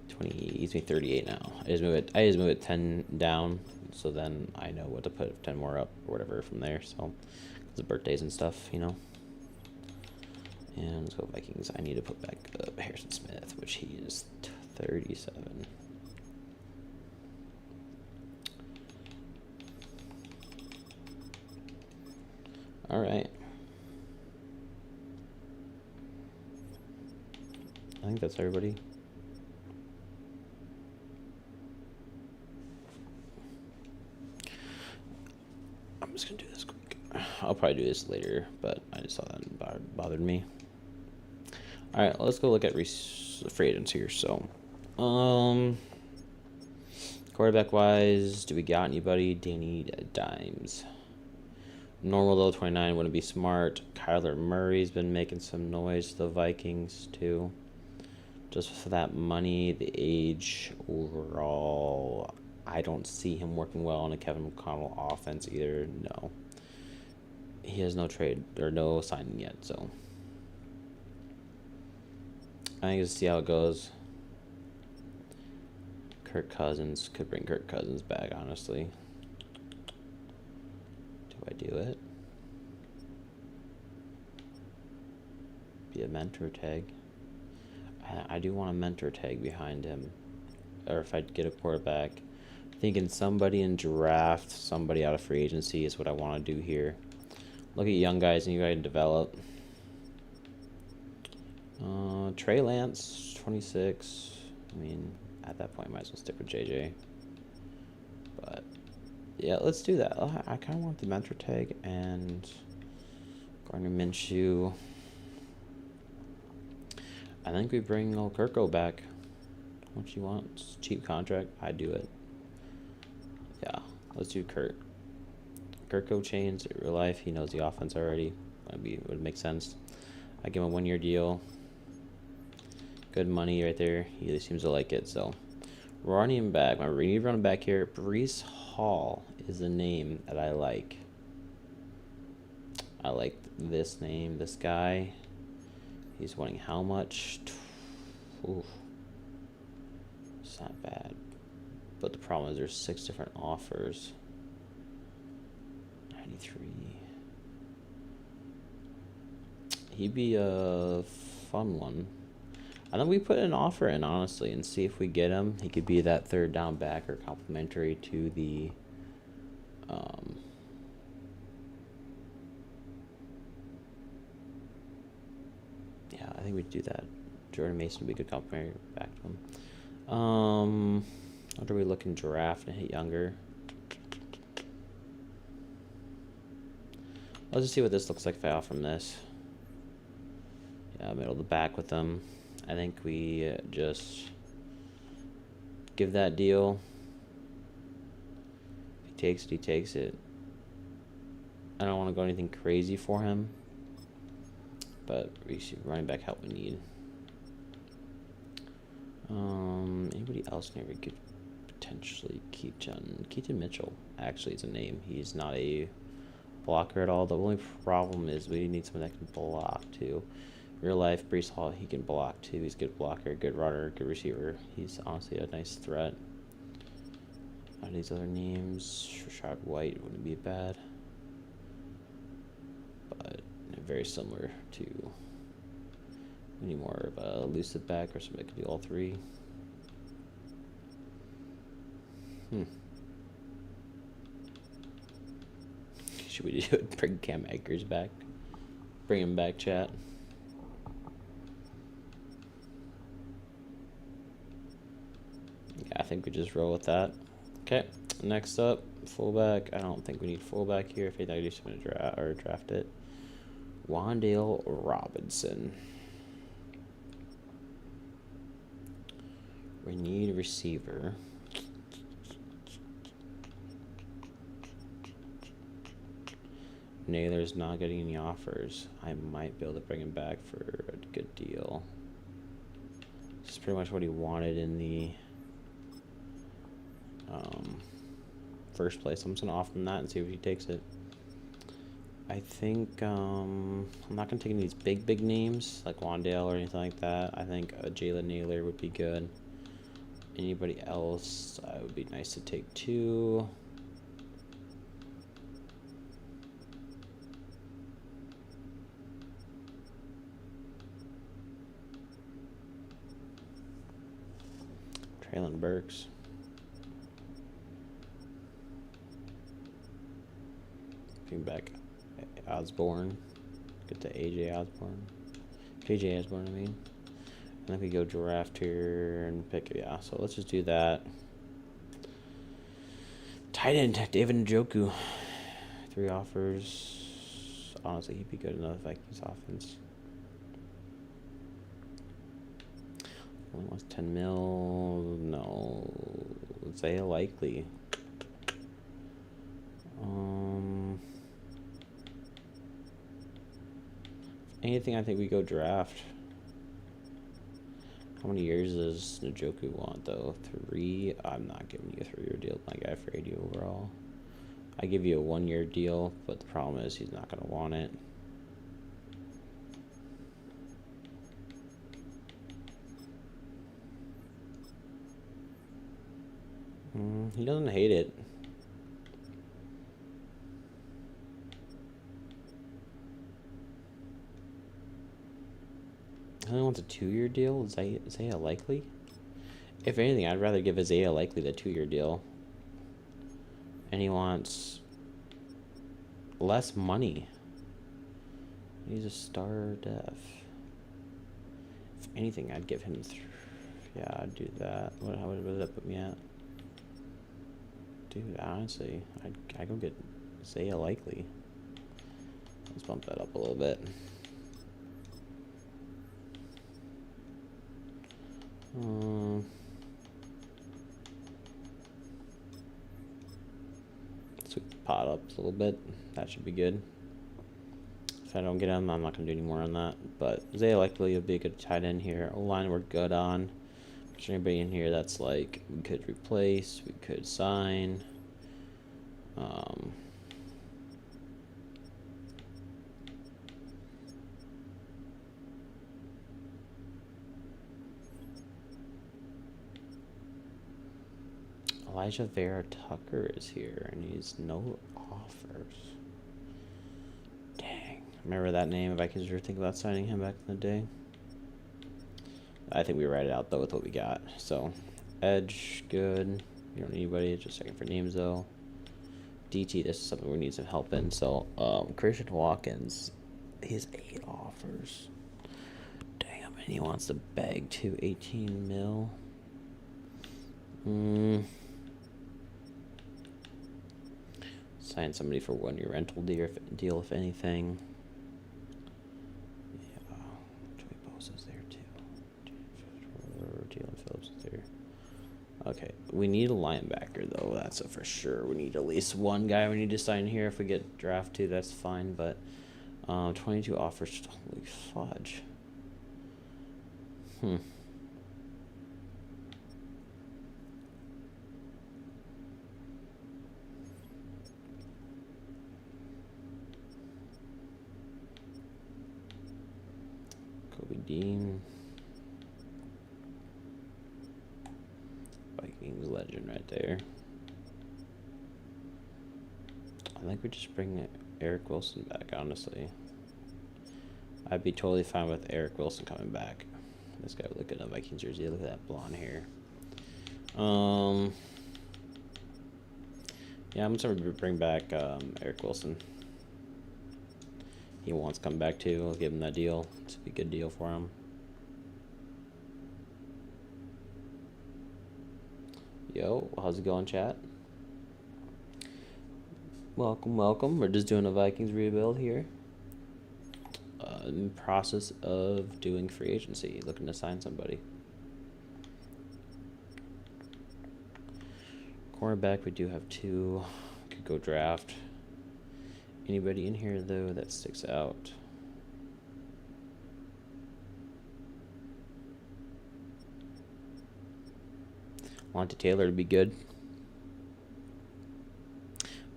[SPEAKER 3] 20, he's 38 now. I just move it 10 down, so then I know what to put 10 more up or whatever from there. So the birthdays and stuff, you know. And let's go Vikings. I need to put back Harrison Smith, which he is 37. All right. I think that's everybody. I'm just gonna do this quick. I'll probably do this later, but I just saw that and bothered me. All right, let's go look at free agents here. So, quarterback wise, do we got anybody? Danny Dimes. Normal though, 29 wouldn't be smart. Kyler Murray's been making some noise to the Vikings too. Just for that money, the age overall, I don't see him working well on a Kevin McConnell offense either. No, he has no trade or no signing yet, so I think we'll see how it goes. Kirk Cousins could bring Kirk Cousins back, honestly. Do I do it? Be a mentor tag. I do want a mentor tag behind him. Or if I get a quarterback, thinking somebody in draft, somebody out of free agency is what I want to do here. Look at young guys and you guys develop. Trey Lance, 26. I mean, at that point, might as well stick with JJ. But yeah, let's do that. I kind of want the mentor tag and Gardner Minshew. I think we bring old Kirko back. What you want? It's a cheap contract. I do it. Yeah, let's do Kurt. Kirko chains in real life. He knows the offense already. Would make sense. I give him a 1-year deal. Good money right there. He really seems to like it. So running him back. We need to run him back here. Breece Hall is the name that I like. I like this name. This guy. He's wanting how much? Oof. It's not bad. But the problem is there's 6 different offers. 93. He'd be a fun one. I think we put an offer in, honestly, and see if we get him. He could be that third down back or complimentary to the yeah, I think we'd do that. Jordan Mason would be a good complimentary back to him. What are we looking draft and hit younger? Let's just see what this looks like if I offer him this. Yeah, middle of the back with them. I think we just give that deal. If he takes it, he takes it. I don't want to go anything crazy for him, but we see running back help we need. Anybody else here we could potentially Keaton Mitchell. Actually, it's a name. He's not a blocker at all. The only problem is we need someone that can block too. Real life, Breece Hall, he can block too. He's a good blocker, good runner, good receiver. He's honestly a nice threat. these other names. Rashad White wouldn't be bad, but very similar to. We need more of a elusive back or somebody that could do all three. Should we do it? Bring Cam Akers back? Bring him back, chat. Yeah, I think we just roll with that. Okay, next up, fullback. I don't think we need fullback here. If I do something to draft it. Wandale Robinson. We need a receiver. Naylor's not getting any offers. I might be able to bring him back for a good deal. This is pretty much what he wanted in the first place. I'm just gonna offer him that and see if he takes it. I think I'm not gonna take any of these big names like Wandale or anything like that. I think Jalen Naylor would be good. Anybody else? It would be nice to take two. Traylon Burks. Bring back Osborne. Get to AJ Osborne. JJ Osborne, I mean. And then we go draft here and pick it. Yeah, so let's just do that. Tight end, David Njoku. 3 offers. Honestly, he'd be good in the Vikings offense. Only wants 10 mil. No. Isaiah Likely. Anything, I think we go draft. How many years does Njoku want, though? 3? I'm not giving you a 3-year deal with my guy for 80 overall. I give you a 1-year deal, but the problem is he's not going to want it. He doesn't hate it. He only wants a 2-year deal? Is Isaiah Likely? If anything, I'd rather give Isaiah Likely the 2-year deal. And he wants less money. He's a star def. If anything, I'd give him yeah, I'd do that. What does that put me at? Dude, honestly, I'd go get Isaiah Likely. Let's bump that up a little bit. Sweep pot up a little bit. That should be good. If I don't get him, I'm not going to do any more on that. But Isaiah Likely would be a good tight end here. O-line we're good on. Is there anybody in here that's like we could replace, we could sign? Elijah Vera Tucker is here, and he's no offers. Dang. Remember that name? Vikings were thinking about signing him back in the day. I think we write it out, though, with what we got. So, Edge, good. You don't need anybody. Just checking for names, though. DT, this is something we need some help in. So, Christian Watkins, he has 8 offers. Damn, and he wants to beg to 18 mil. Sign somebody for 1-year rental deal, if anything. Yeah, Joey Bosa's there too. Jalen Phillips is there. Okay, we need a linebacker though. That's a for sure. We need at least one guy we need to sign here. If we get draft 2, that's fine. But 22 offers. Holy fudge. Dean, Vikings legend right there. I think we just bring Eric Wilson back, honestly. I'd be totally fine with Eric Wilson coming back. This guy would look good in a Vikings jersey. Look at that blonde hair. Yeah, I'm just gonna bring back Eric Wilson. He wants to come back too. I'll give him that deal. It's a good deal for him. Yo, how's it going, chat? Welcome, welcome. We're just doing a Vikings rebuild here. In the process of doing free agency, looking to sign somebody. Cornerback, we do have 2. Could go draft. Anybody in here though that sticks out? Monty Taylor would be good.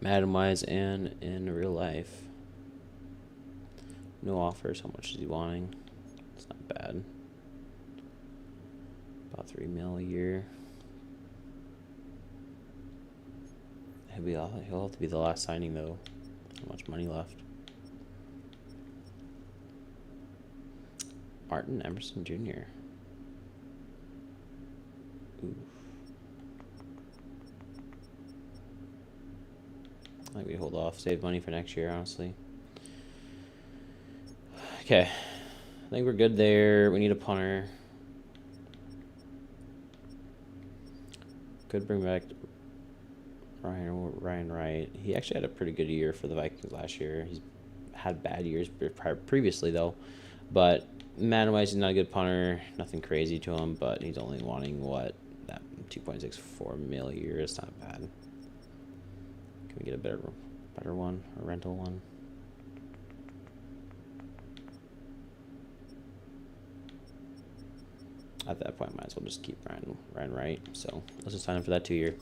[SPEAKER 3] Madden wise and in real life. No offers. How much is he wanting? It's not bad. About $3 million a year. He'll have to be the last signing though. How much money left? Martin Emerson Jr. Ooh. I think we hold off, save money for next year, honestly. Okay, I think we're good there. We need a punter. Could bring back Ryan Wright. He actually had a pretty good year for the Vikings last year. He's had bad years previously though, but Madden-wise, he's not a good punter. Nothing crazy to him, but he's only wanting what, that 2.64 mil a year. It's not bad. Can we get a better one, a rental one? At that point, might as well just keep Ryan Wright. So let's just sign him for that 2-year.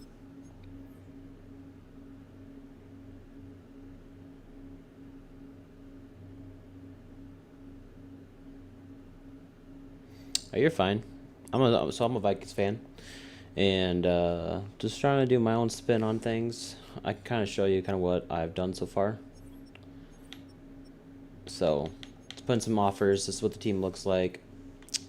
[SPEAKER 3] Oh, you're fine. I'm a Vikings fan, and just trying to do my own spin on things. I can kind of show you kind of what I've done so far. So, let's put in some offers. This is what the team looks like.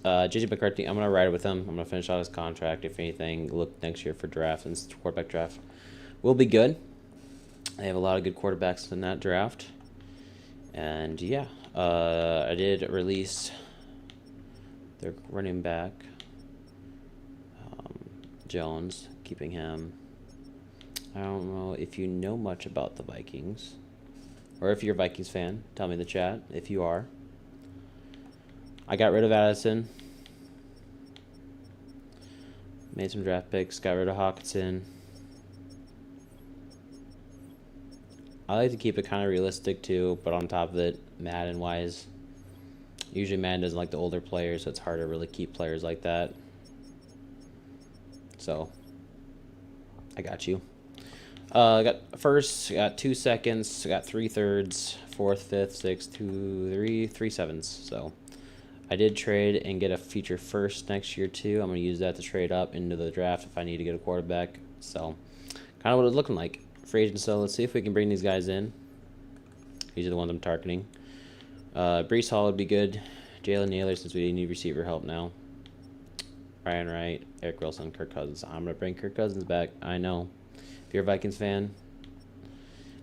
[SPEAKER 3] JJ McCarthy, I'm gonna ride with him. I'm gonna finish out his contract. If anything, look next year for draft, and quarterback draft will be good. They have a lot of good quarterbacks in that draft, and yeah, I did release their running back, Jones, keeping him. I don't know if you know much about the Vikings, or if you're a Vikings fan, tell me in the chat if you are. I got rid of Addison, made some draft picks, got rid of Hawkinson. I like to keep it kind of realistic too, but on top of it, Madden-wise, usually Madden doesn't like the older players, so it's hard to really keep players like that. So, I got you. Got first, got 2 seconds, got 3 thirds, 4th, 5th, 6th, 2, 3, 3 sevens. So, I did trade and get a future first next year too. I'm going to use that to trade up into the draft if I need to get a quarterback. So, kind of what it's looking like. Free agent, so let's see if we can bring these guys in. These are the ones I'm targeting. Breece Hall would be good. Jalen Naylor, since we need receiver help now. Ryan Wright, Eric Wilson, Kirk Cousins. I'm going to bring Kirk Cousins back. I know. If you're a Vikings fan,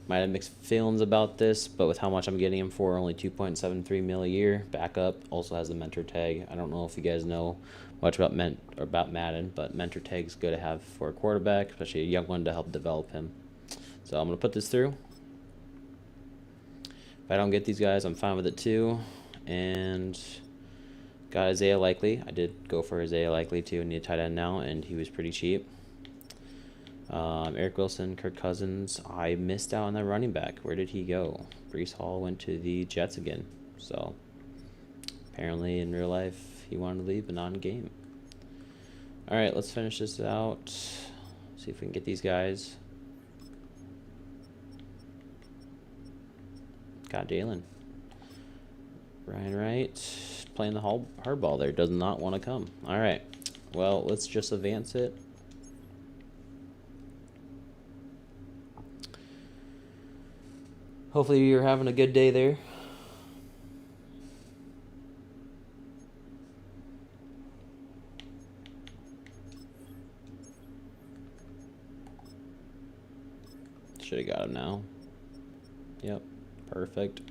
[SPEAKER 3] might have mixed feelings about this, but with how much I'm getting him for, only 2.73 mil a year. Backup also has the mentor tag. I don't know if you guys know much about Madden, but mentor tag's good to have for a quarterback, especially a young one to help develop him. So I'm going to put this through. If I don't get these guys, I'm fine with it too. And got Isaiah Likely. I did go for Isaiah Likely too. I need a tight end now, and he was pretty cheap. Eric Wilson, Kirk Cousins. I missed out on that running back. Where did he go? Breece Hall went to the Jets again. So apparently in real life he wanted to leave, but not in game. All right, let's finish this out. See if we can get these guys. Got Jalen. Ryan Wright playing the hardball there. Does not want to come. All right. Well, let's just advance it. Hopefully you're having a good day there. Should have got him now. Yep, perfect.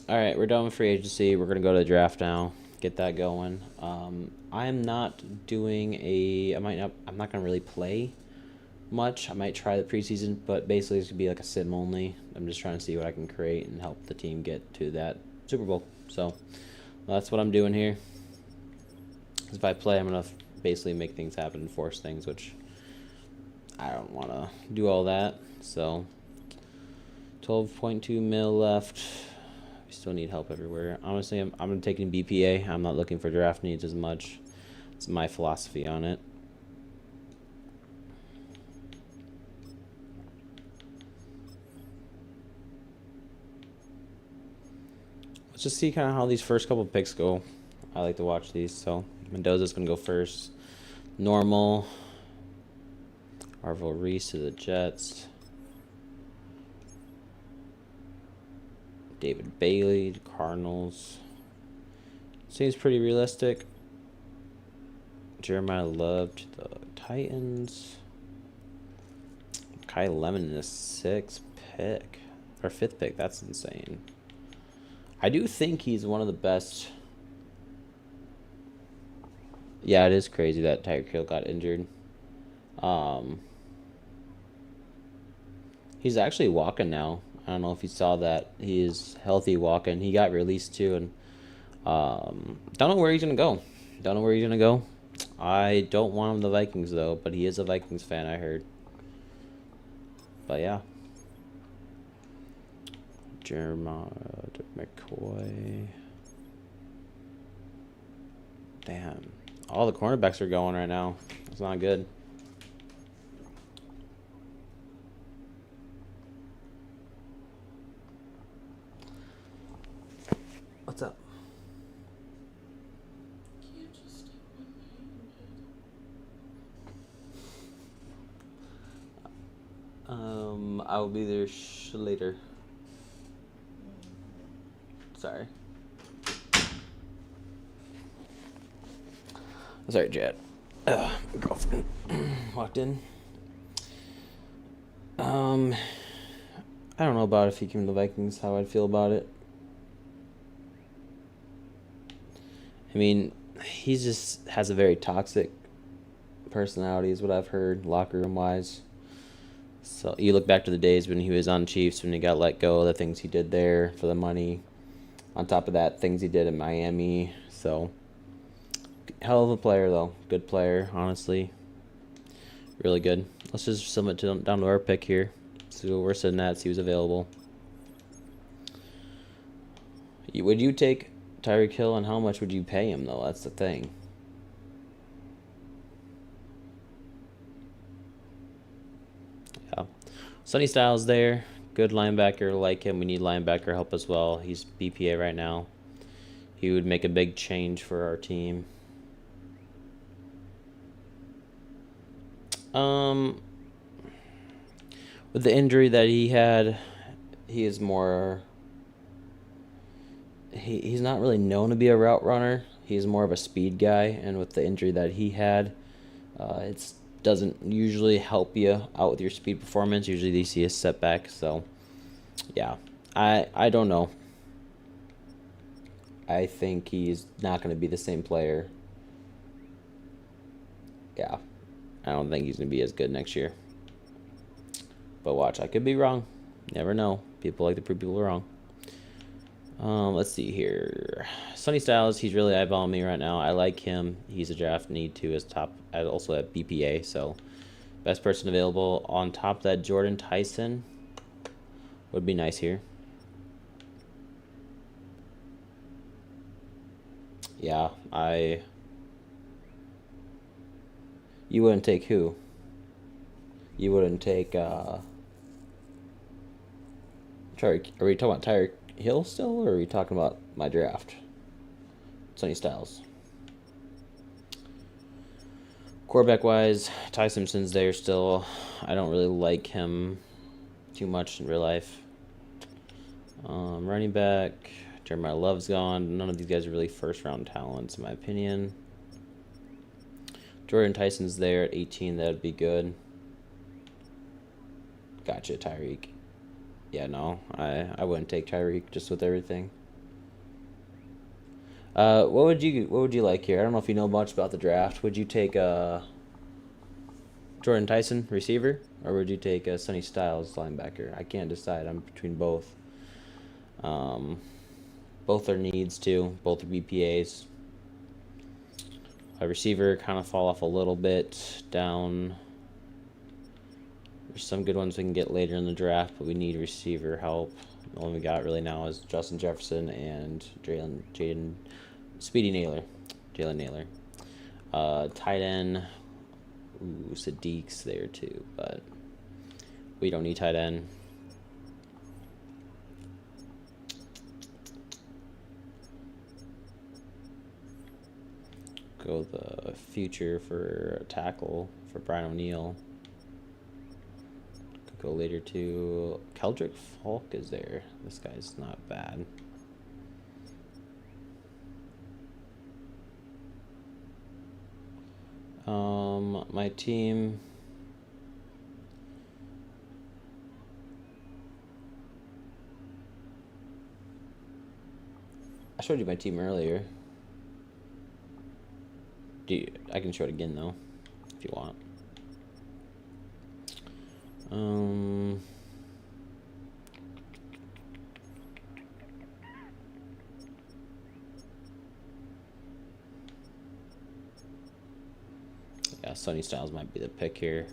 [SPEAKER 3] All right, we're done with free agency. We're gonna go to the draft now. Get that going. I'm not doing a. I'm not gonna really play much. I might try the preseason, but basically it's gonna be like a sim only. I'm just trying to see what I can create and help the team get to that Super Bowl. So that's what I'm doing here. If I play, I'm gonna basically make things happen and force things, which I don't want to do all that. So 12.2 mil left. We still need help everywhere. Honestly, I'm taking BPA. I'm not looking for draft needs as much. It's my philosophy on it. Let's just see kind of how these first couple picks go. I like to watch these. So Mendoza's going to go first. Normal. Arvil Reese to the Jets. David Bailey to Cardinals. Seems pretty realistic. Jeremiah Love to the Titans. Kyle Lemon in the 6th pick. Or 5th pick. That's insane. I do think he's one of the best. Yeah, it is crazy that Tyreek Hill got injured. He's actually walking now. I don't know if you saw that. He is healthy walking. He got released too, and don't know where he's gonna go. Don't know where he's gonna go. I don't want him the Vikings though, but he is a Vikings fan, I heard. But yeah. Jeremiah McCoy. Damn. All the cornerbacks are going right now. It's not good. What's up? I will be there later. Sorry. Sorry, Jed. My girlfriend walked in. I don't know about if he came to the Vikings, how I'd feel about it. I mean, he just has a very toxic personality is what I've heard, locker room wise. So you look back to the days when he was on Chiefs, when he got let go, the things he did there for the money. On top of that, things he did in Miami. So, hell of a player, though. Good player, honestly. Really good. Let's just submit down to our pick here. See what we're sitting at, see who's available. Would you take Tyreek Hill, and how much would you pay him, though? That's the thing. Yeah. Sonny Styles there. Good linebacker, like him. We need linebacker help as well. He's BPA right now. He would make a big change for our team. With the injury that he had, he is more... He's not really known to be a route runner. He's more of a speed guy, and with the injury that he had, it doesn't usually help you out with your speed performance. Usually you see a setback, so yeah. I don't know. I think he's not going to be the same player. Yeah. I don't think he's going to be as good next year. But watch, I could be wrong. Never know. People like to prove people wrong. Let's see here. Sonny Styles, he's really eyeballing me right now. I like him. He's a draft need too. His top, also at BPA. So, best person available. On top of that, Jordan Tyson would be nice here. Yeah, you wouldn't take who? You wouldn't take, Tyreek. Are we talking about Tyreek Hill still, or are we talking about my draft? Sonny Styles. Quarterback wise, Ty Simpson's there still. I don't really like him too much in real life. Running back, Jeremiah Love's gone. None of these guys are really first round talents, in my opinion. Jordan Tyson's there at 18. That would be good. Gotcha, Tyreek. Yeah, no, I wouldn't take Tyreek just with everything. What would you like here? I don't know if you know much about the draft. Would you take Jordan Tyson, receiver, or would you take Sonny Styles, linebacker? I can't decide. I'm between both. Both are needs too. Both are BPAs. A receiver kind of fall off a little bit down. There's some good ones we can get later in the draft, but we need receiver help. The only we got really now is Justin Jefferson and Jalen Naylor. Tight end. Ooh, Sadiq's there too, but we don't need tight end. Go the future for tackle for Brian O'Neill. Could go later to Keldrick Falk is there. This guy's not bad. My team. I showed you my team earlier. I can show it again though, if you want. Yeah, Sonny Styles might be the pick here.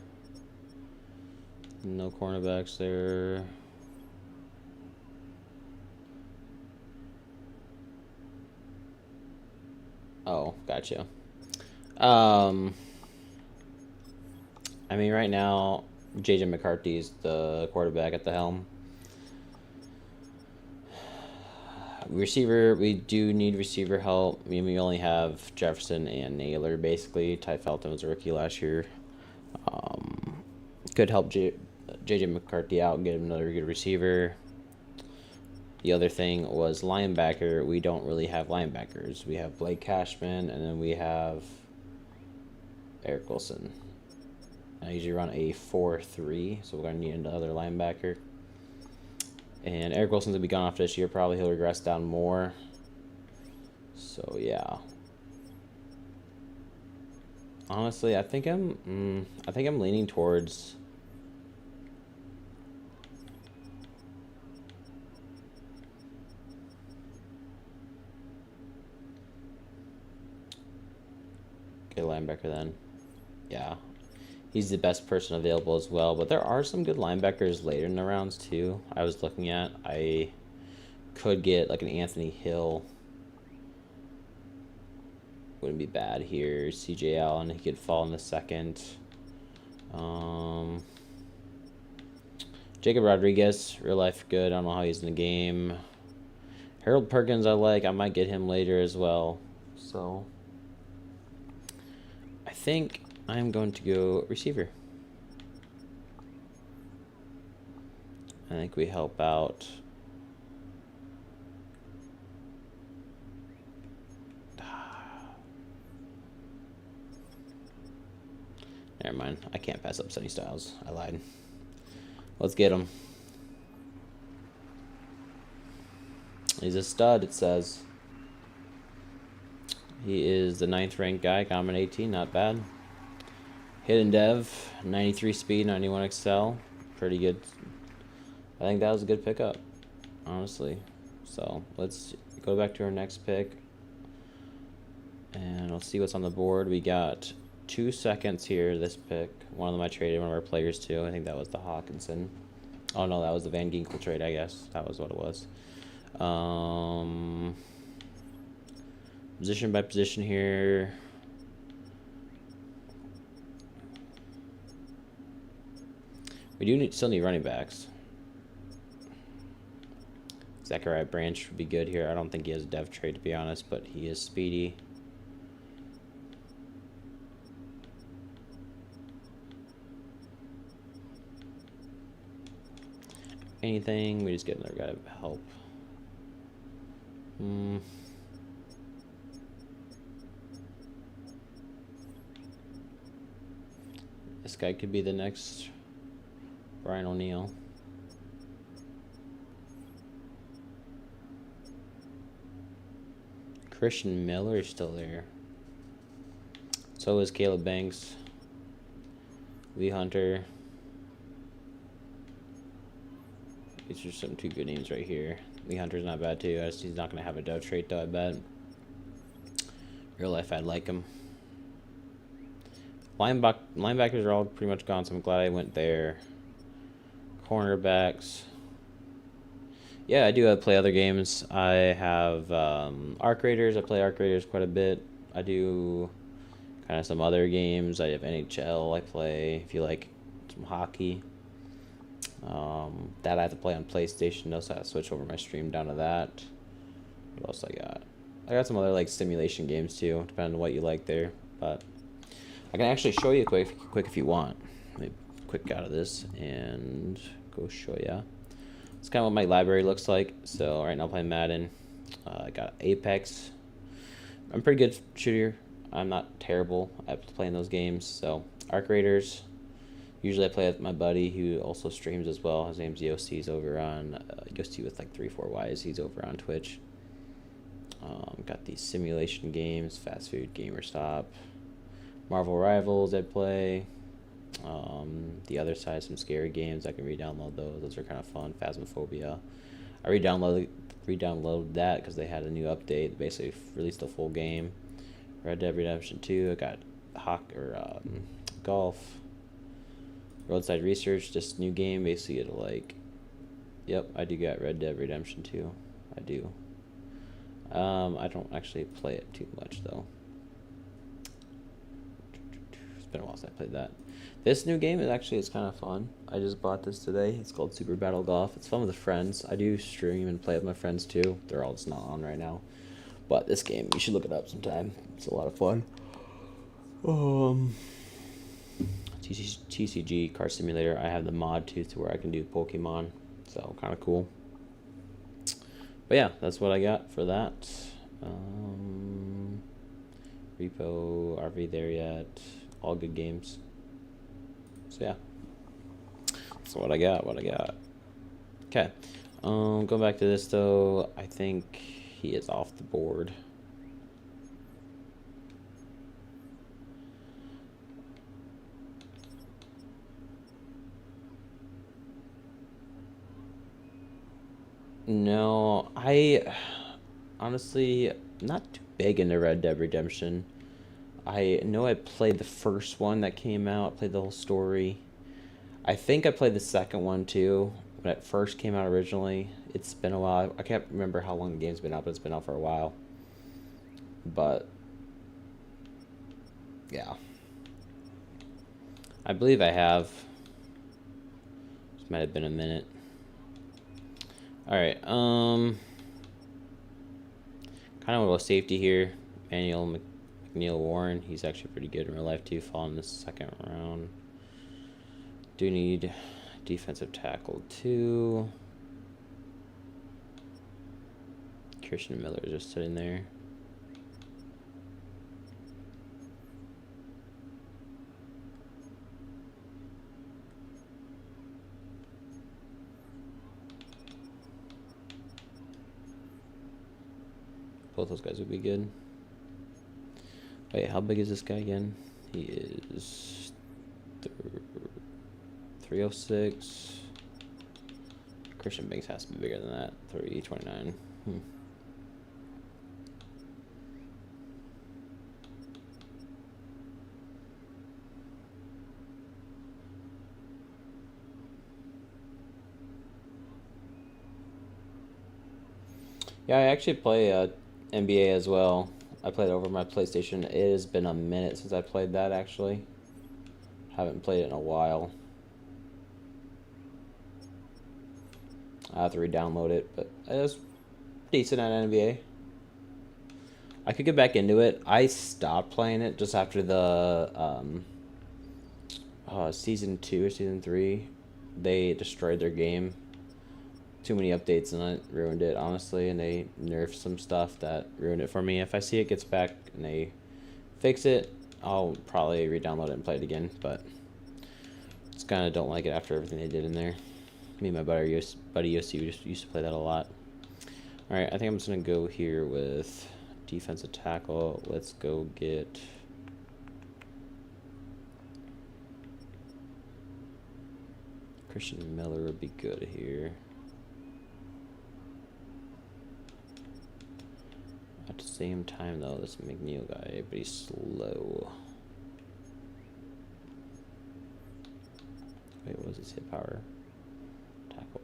[SPEAKER 3] No cornerbacks there. Oh, gotcha. I mean, right now, JJ McCarthy's the quarterback at the helm. Receiver, we do need receiver help. I mean, we only have Jefferson and Naylor, basically. Ty Felton was a rookie last year. Could help JJ McCarthy out and get him another good receiver. The other thing was linebacker. We don't really have linebackers. We have Blake Cashman, and then we have Eric Wilson. I usually run a 4-3, so we're going to need another linebacker. And Eric Wilson's going to be gone off this year. Probably he'll regress down more. So, yeah. Honestly, I think I'm leaning towards get a linebacker then. Yeah. He's the best person available as well. But there are some good linebackers later in the rounds too. I was looking at. I could get like an Anthony Hill. Wouldn't be bad here. CJ Allen, he could fall in the second. Jacob Rodriguez, real life good. I don't know how he's in the game. Harold Perkins I like. I might get him later as well. So I think I'm going to go receiver. I think we help out. Never mind. I can't pass up Sonny Styles. I lied. Let's get him. He's a stud, it says. He is the 9th ranked guy. Got him at 18. Not bad. Hidden Dev. 93 speed, 91 excel. Pretty good. I think that was a good pickup, honestly. So let's go back to our next pick. And let's see what's on the board. We got 2 seconds here, this pick. One of them I traded one of our players to. I think that was the Hawkinson. Oh no, that was the Van Ginkel trade, I guess. That was what it was. Position by position here. We do still need running backs. Zachariah Branch would be good here. I don't think he has a dev trade, to be honest, but he is speedy. anything. We just get another guy to help. This guy could be the next Brian O'Neill. Christian Miller is still there. So is Caleb Banks. Lee Hunter. These are some 2 good names right here. Lee Hunter's not bad too. He's not going to have a dove trait though, I bet. Real life, I'd like him. Linebackers are all pretty much gone, so I'm glad I went there. Cornerbacks. Yeah, I do play other games. I have Arc Raiders. I play Arc Raiders quite a bit. I do kind of some other games. I have NHL I play. If you like some hockey. That I have to play on PlayStation though, so I have to switch over my stream down to that. What else I got? I got some other like simulation games too, depending on what you like there. But I can actually show you quick if you want. Let me quick out of this and go show ya. It's kind of what my library looks like. So right now I'm playing Madden. I got Apex. I'm a pretty good shooter. I'm not terrible at playing those games. So Arc Raiders. Usually I play with my buddy who also streams as well. His name's Yosti. He's over on Yosti with like 3-4 Ys. He's over on Twitch. Got these simulation games, Fast Food, Gamer Stop, Marvel Rivals I play. The other side, some scary games. I can re-download those. Those are kind of fun. Phasmophobia. I re-downloaded that because they had a new update. They basically released the full game. Red Dead Redemption 2. I got golf. Roadside Research, just new game. Basically, it'll like, yep, I do got Red Dead Redemption 2. I do. I don't actually play it too much though. It's been a while since I played that. This new game is kind of fun. I just bought this today. It's called Super Battle Golf. It's fun with friends. I do stream and play with my friends too. They're all just not on right now. But this game, you should look it up sometime. It's a lot of fun. TCG Car Simulator. I have the mod too, to where I can do Pokemon. So kind of cool. But yeah, that's what I got for that. Repo, RV there yet. All good games. So yeah. That's what I got. Okay. Going back to this though, I think he is off the board. No, I honestly not too big into Red Dead Redemption. I know I played the first one that came out, played the whole story. I think I played the second one too, when it first came out originally. It's been a while. I can't remember how long the game's been out, but it's been out for a while. But yeah. I believe I have. This might have been a minute. Alright, kind of a safety here. Manuel McNeil Warren. He's actually pretty good in real life too, falling in the second round. Do need defensive tackle too. Christian Miller is just sitting there. Both those guys would be good. Wait, how big is this guy again? He is 306. Christian Banks has to be bigger than that. 329. Yeah, I actually play NBA as well. I played it over my PlayStation. It has been a minute since I played that, actually. Haven't played it in a while. I have to re-download it, but it was decent at NBA. I could get back into it. I stopped playing it just after the season 2 or season 3. They destroyed their game. too many updates and it ruined it, honestly, and they nerfed some stuff that ruined it for me. If I see it gets back and they fix it, I'll probably re-download it and play it again, but just kind of don't like it after everything they did in there. Me and my buddy Yossi used to play that a lot. Alright, I think I'm just going to go here with defensive tackle. Let's go get... Christian Miller would be good here. At the same time, though, this McNeil guy, but he's slow. Wait, what was his hit power? Tackle.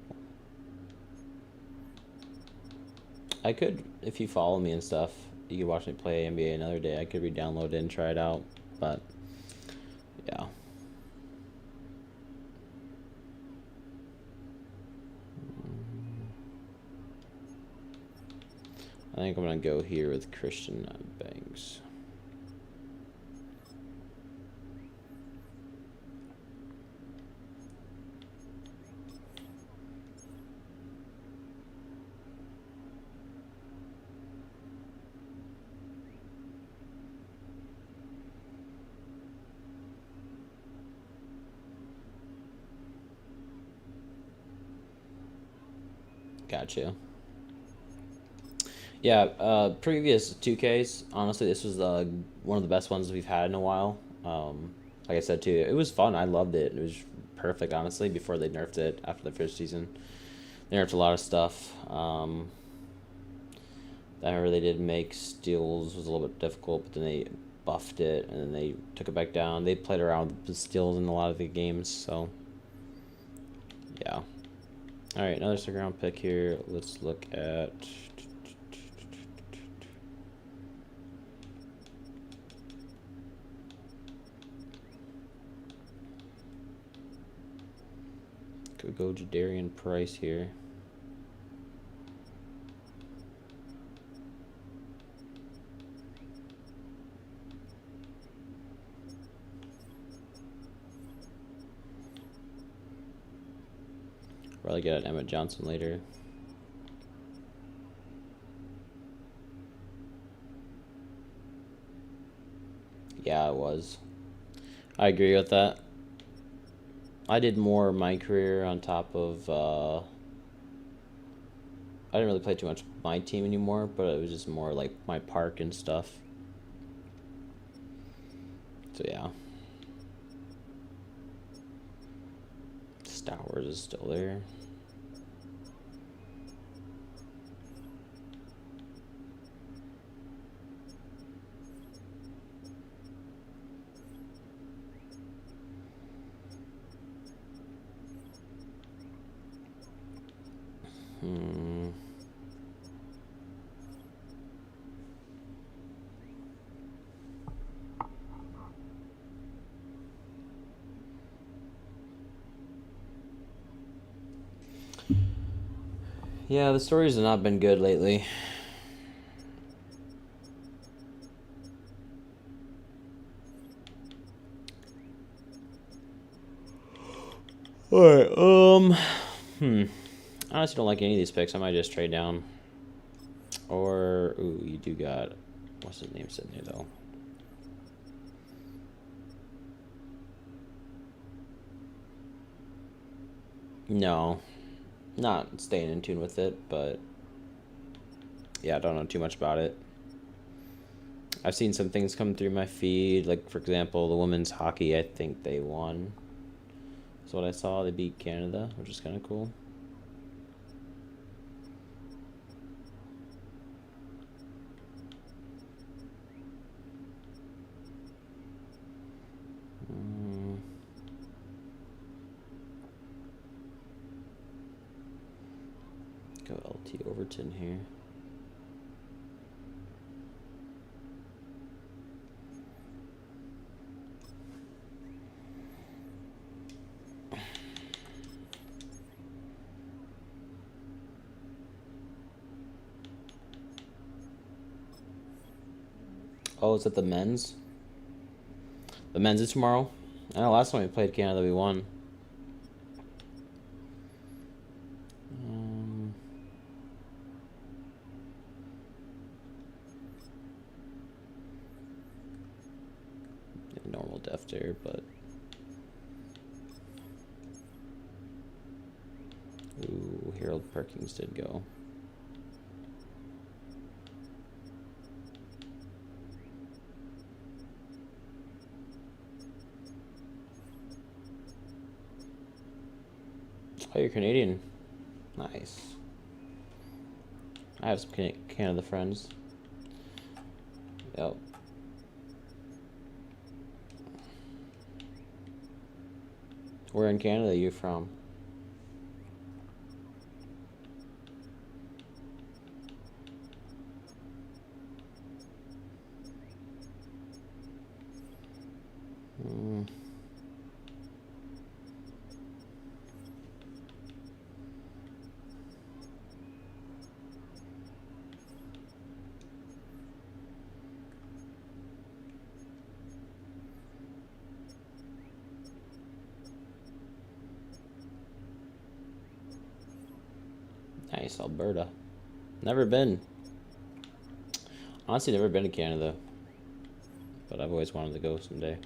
[SPEAKER 3] I could, if you follow me and stuff, you could watch me play NBA another day. I could re-download it and try it out, but yeah. I think I'm gonna go here with Christian Banks. Gotcha. Yeah, previous 2Ks, honestly, this was one of the best ones we've had in a while. Like I said, too, it was fun. I loved it. It was perfect, honestly, before they nerfed it after the first season. They nerfed a lot of stuff. I remember they did make steals was a little bit difficult, but then they buffed it, and then they took it back down. They played around with steals in a lot of the games, so yeah. All right, another second round pick here. Let's look at... Could go Jadarian Price here. Probably get an Emmett Johnson later. Yeah, it was. I agree with that. I did more of my career on top of, I didn't really play too much my team anymore, but it was just more like my park and stuff. So yeah. Star Wars is still there. Yeah, the stories have not been good lately. Alright, I honestly don't like any of these picks. I might just trade down. Or, ooh, you do got, what's his name sitting there, though? No. Not staying in tune with it, but yeah, I don't know too much about it. I've seen some things come through my feed, like, for example, the women's hockey, I think they won. That's what I saw. They beat Canada, which is kind of cool. Go LT Overton here. Oh, is it the men's? The men's is tomorrow? I know last time we played Canada, we won. stuff there, but ooh, Harold Perkins did go. Oh, you're Canadian. Nice. I have some Canada friends. Yep. Where in Canada are you from? Hmm. Nice, Alberta. Never been. Honestly, never been to Canada. But I've always wanted to go someday.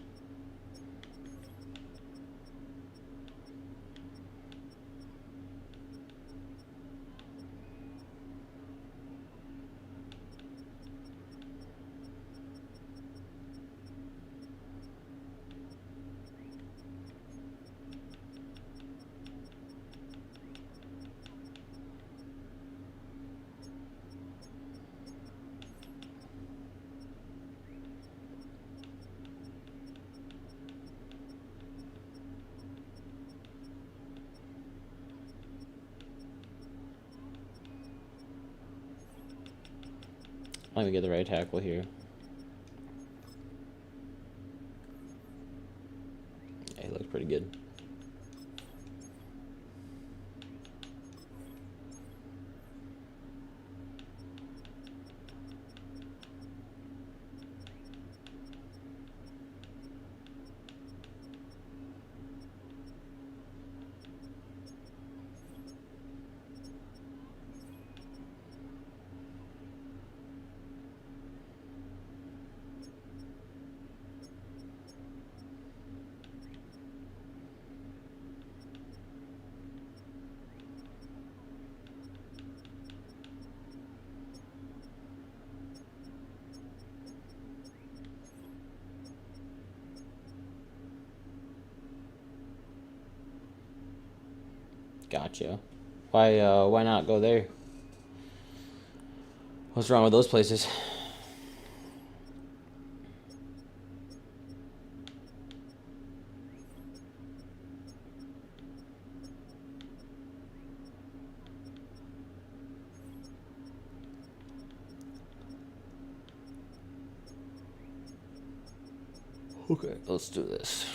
[SPEAKER 3] Let me get the right tackle here. Yeah, he looks pretty good. Gotcha. Why not go there? What's wrong with those places? Okay, let's do this.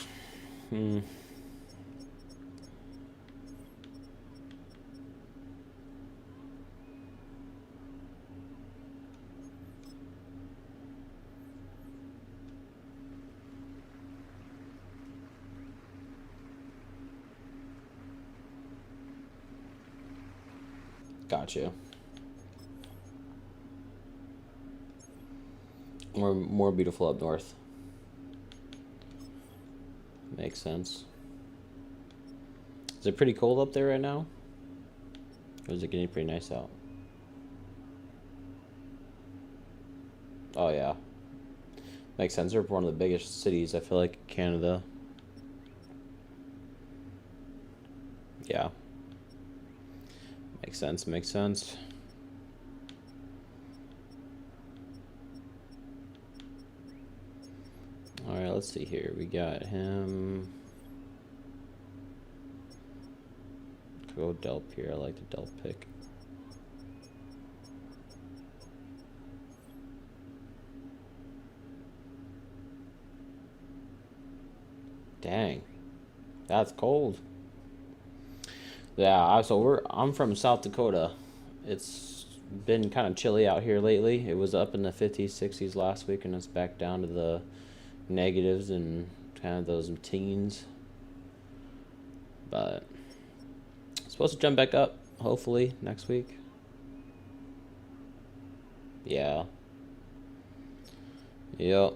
[SPEAKER 3] Gotcha. More beautiful up north. Makes sense. Is it pretty cold up there right now? Or is it getting pretty nice out? Oh yeah. Makes sense. They're one of the biggest cities, I feel like, in Canada. Yeah. Makes sense, makes sense. Alright, let's see here. We got him. Go Delp here. I like the Delp pick. Dang. That's cold. Yeah, I'm from South Dakota. It's been kind of chilly out here lately. It was up in the 50s, 60s last week, and it's back down to the negatives and kind of those teens. But it's supposed to jump back up, hopefully, next week. Yeah. Yep.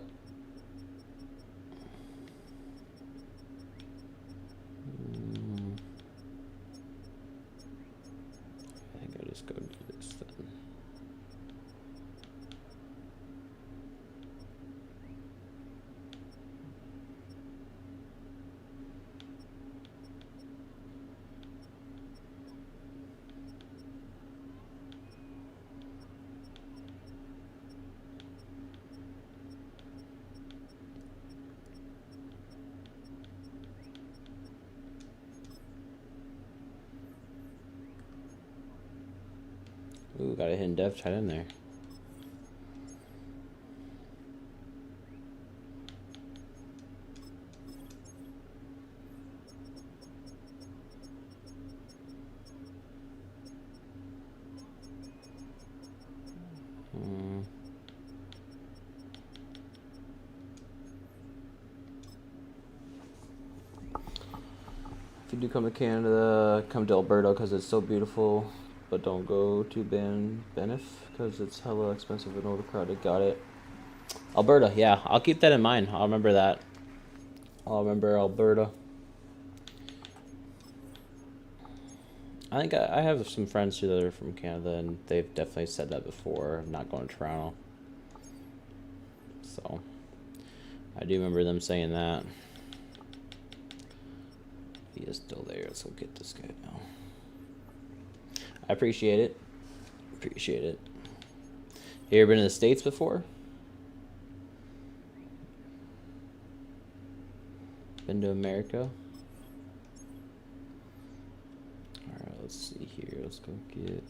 [SPEAKER 3] Ooh, got a hidden dev tight in there. If you do come to Canada, come to Alberta because it's so beautiful, but don't go to Banff because it's hella expensive and overcrowded. Got it. Alberta, yeah, I'll keep that in mind. I'll remember that. I'll remember Alberta. I think I have some friends who are from Canada, and they've definitely said that before. I'm not going to Toronto. So, I do remember them saying that. He is still there. Let's go get this guy now. I appreciate it. Appreciate it. You ever been to the States before? Been to America? Alright, let's see here. Let's go get...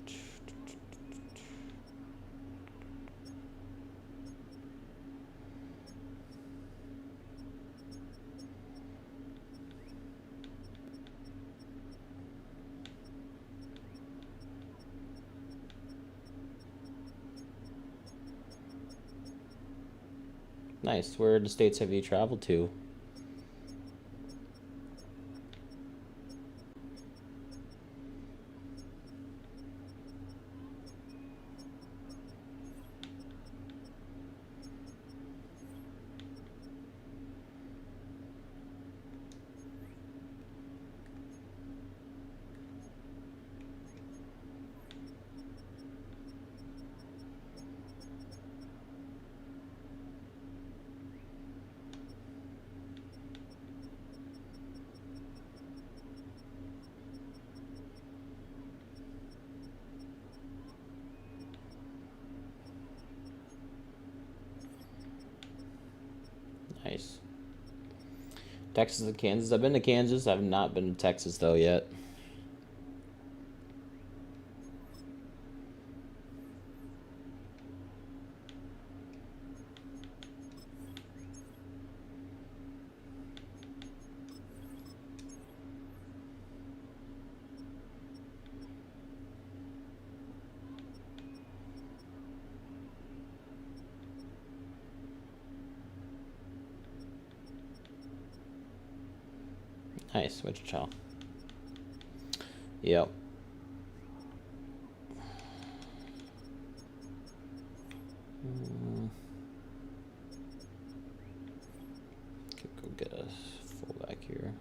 [SPEAKER 3] Nice. Where in the States have you traveled to? Nice. Texas and Kansas. I've been to Kansas. I've not been to Texas though yet. Nice, Wichita. Yep. Could go get a fullback here.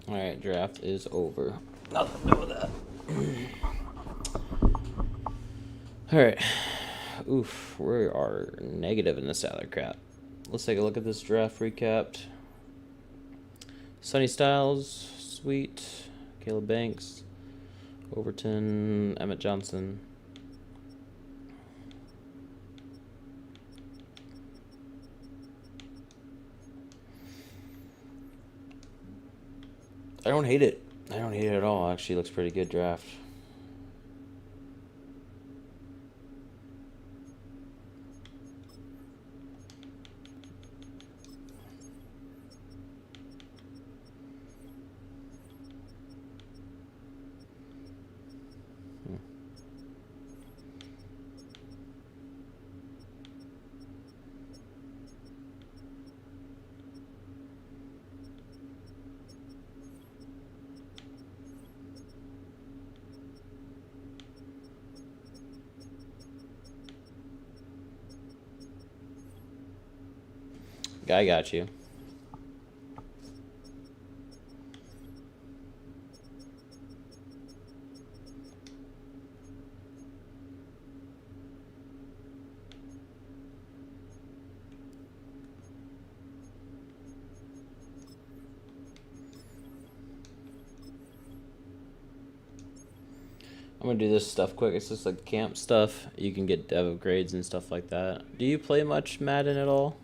[SPEAKER 3] Alright, draft is over. Nothing to do with that. Alright. Oof, we are negative in the salary cap. Let's take a look at this draft recapped. Sonny Styles, sweet. Caleb Banks, Overton, Emmett Johnson. I don't hate it. I don't hate it at all. Actually, looks pretty good draft. I got you. I'm gonna do this stuff quick. It's just like camp stuff. You can get dev upgrades and stuff like that. Do you play much Madden at all?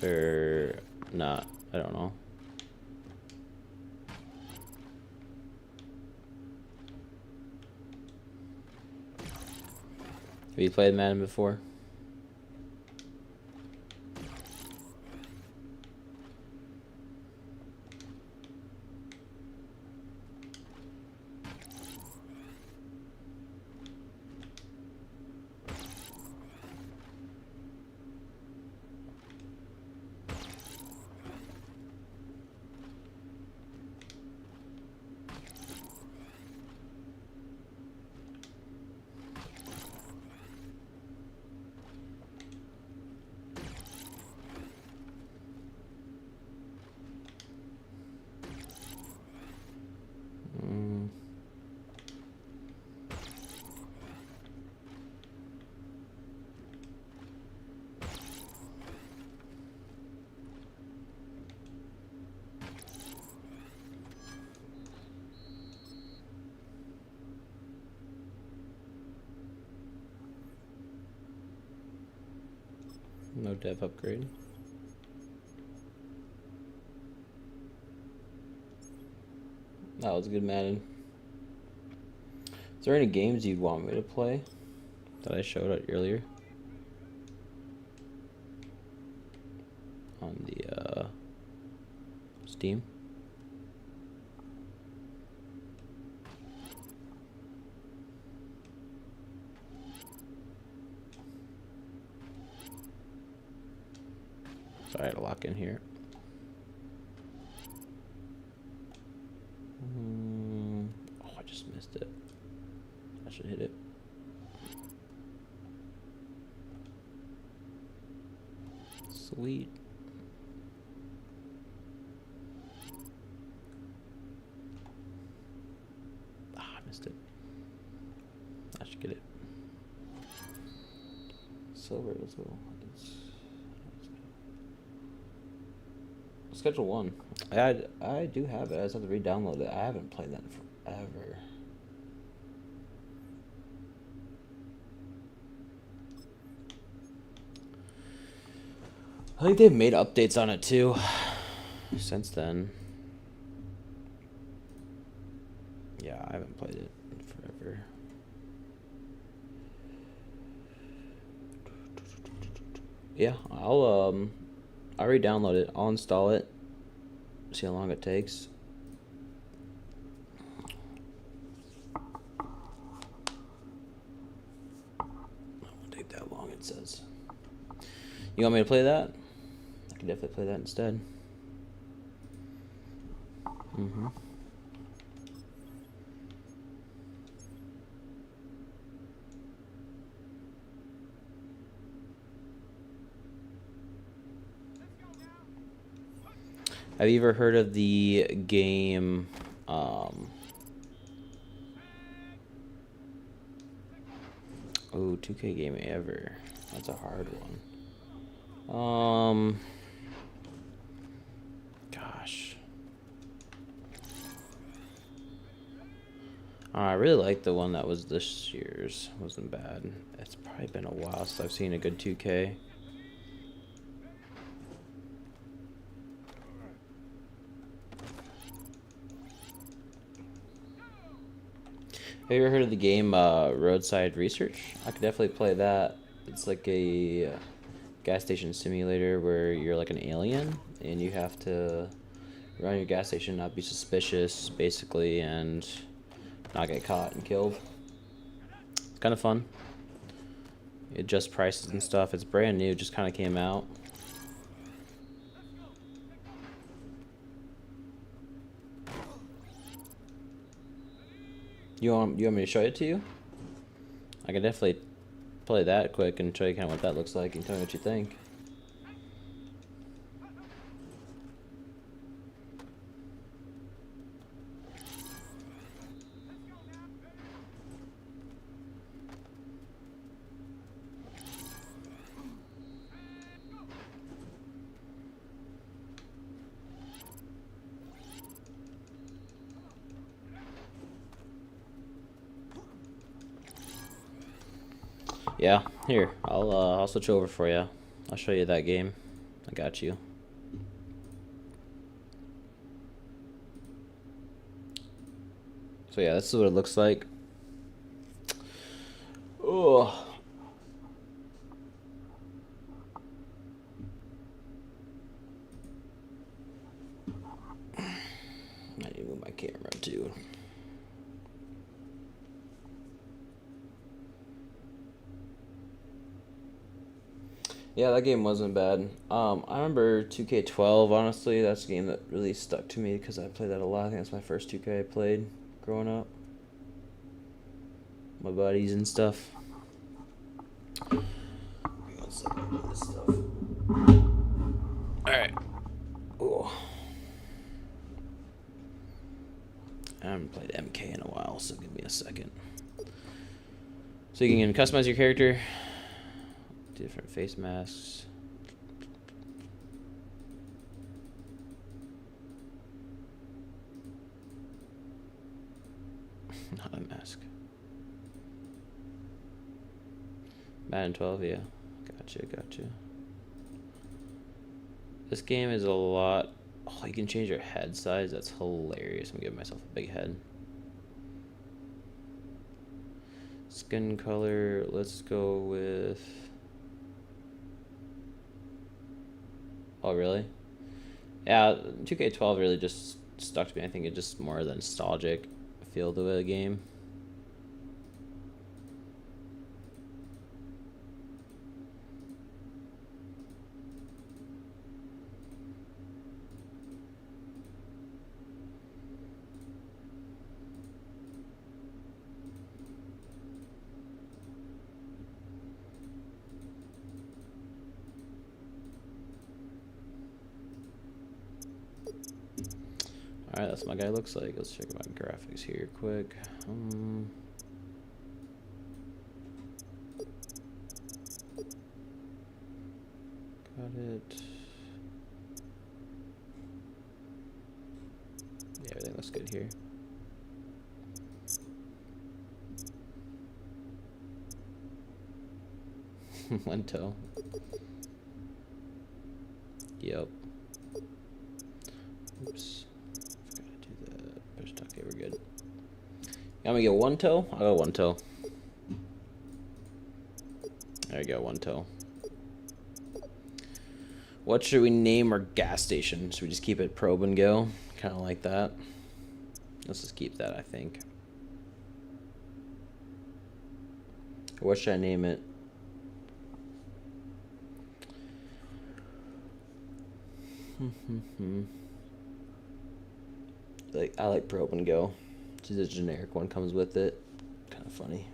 [SPEAKER 3] Or not? I don't know. Have you played Madden before? No dev upgrade. That was a good Madden. Is there any games you'd want me to play that I showed it earlier? On the Steam? Sorry, I had to lock in here. Oh, I just missed it. I should hit it. Sweet. Ah, I missed it. I should get it. Silver, let's go. Schedule 1. I do have it. I just have to re-download it. I haven't played that in forever. I think they've made updates on it too since then. Yeah, I haven't played it in forever. Yeah, I'll re-download it. I'll install it. See how long it takes. It won't take that long, it says. You want me to play that? I can definitely play that instead. Have you ever heard of the game, oh, 2K game ever? That's a hard one. Gosh. I really like the one that was this year's. Wasn't bad. It's probably been a while since I've seen a good 2K. Have you ever heard of the game Roadside Research? I could definitely play that. It's like a gas station simulator where you're like an alien and you have to run your gas station, not be suspicious, basically, and not get caught and killed. It's kind of fun. It adjusts prices and stuff. It's brand new, just kind of came out. You want me to show it to you? I can definitely play that quick and show you kind of what that looks like and tell me what you think. Yeah, here, I'll switch over for you. I'll show you that game. I got you. So yeah, this is what it looks like. Oh. I need to move my camera too. Yeah, that game wasn't bad. I remember 2K12, honestly, that's a game that really stuck to me because I played that a lot. I think that's my first 2K I played growing up. My buddies and stuff. Alright. Ooh. I haven't played MK in a while, so give me a second. So you can customize your character. Different face masks. Not a mask. Madden 12, yeah. Gotcha. This game is a lot. Oh, you can change your head size. That's hilarious. I'm giving myself a big head. Skin color. Let's go with. Oh, really? Yeah, 2K12 really just stuck to me. I think it's just more the nostalgic feel to the game. Alright, that's what my guy looks like. Let's check my graphics here quick. Got it. Yeah, everything looks good here. One toe. Yep. Oops. Forgot to do that. Push tuck. Okay, we're good. I'm gonna get one toe. I'll go one toe. There we go, one toe. What should we name our gas station? Should we just keep it probe and go? Kind of like that. Let's just keep that, I think. What should I name it? I like probe and go. Just a generic one comes with it. Kind of funny.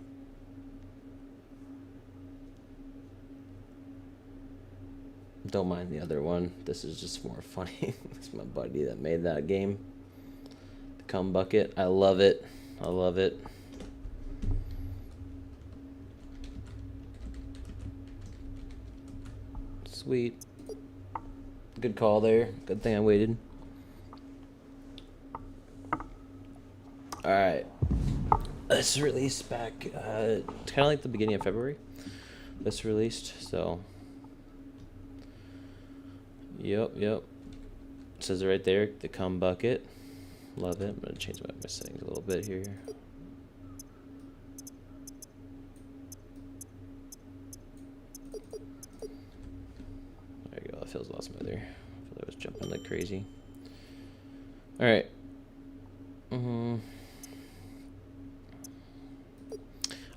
[SPEAKER 3] Don't mind the other one. This is just more funny. It's my buddy that made that game. The cum bucket. I love it. I love it. Sweet. Good call there. Good thing I waited. Alright. This released back, it's kind of like the beginning of February. This released, so. Yep. It says it right there, the cum bucket. Love it. I'm going to change my settings a little bit here. There you go. That feels a lot smoother. I feel like I was jumping like crazy. Alright.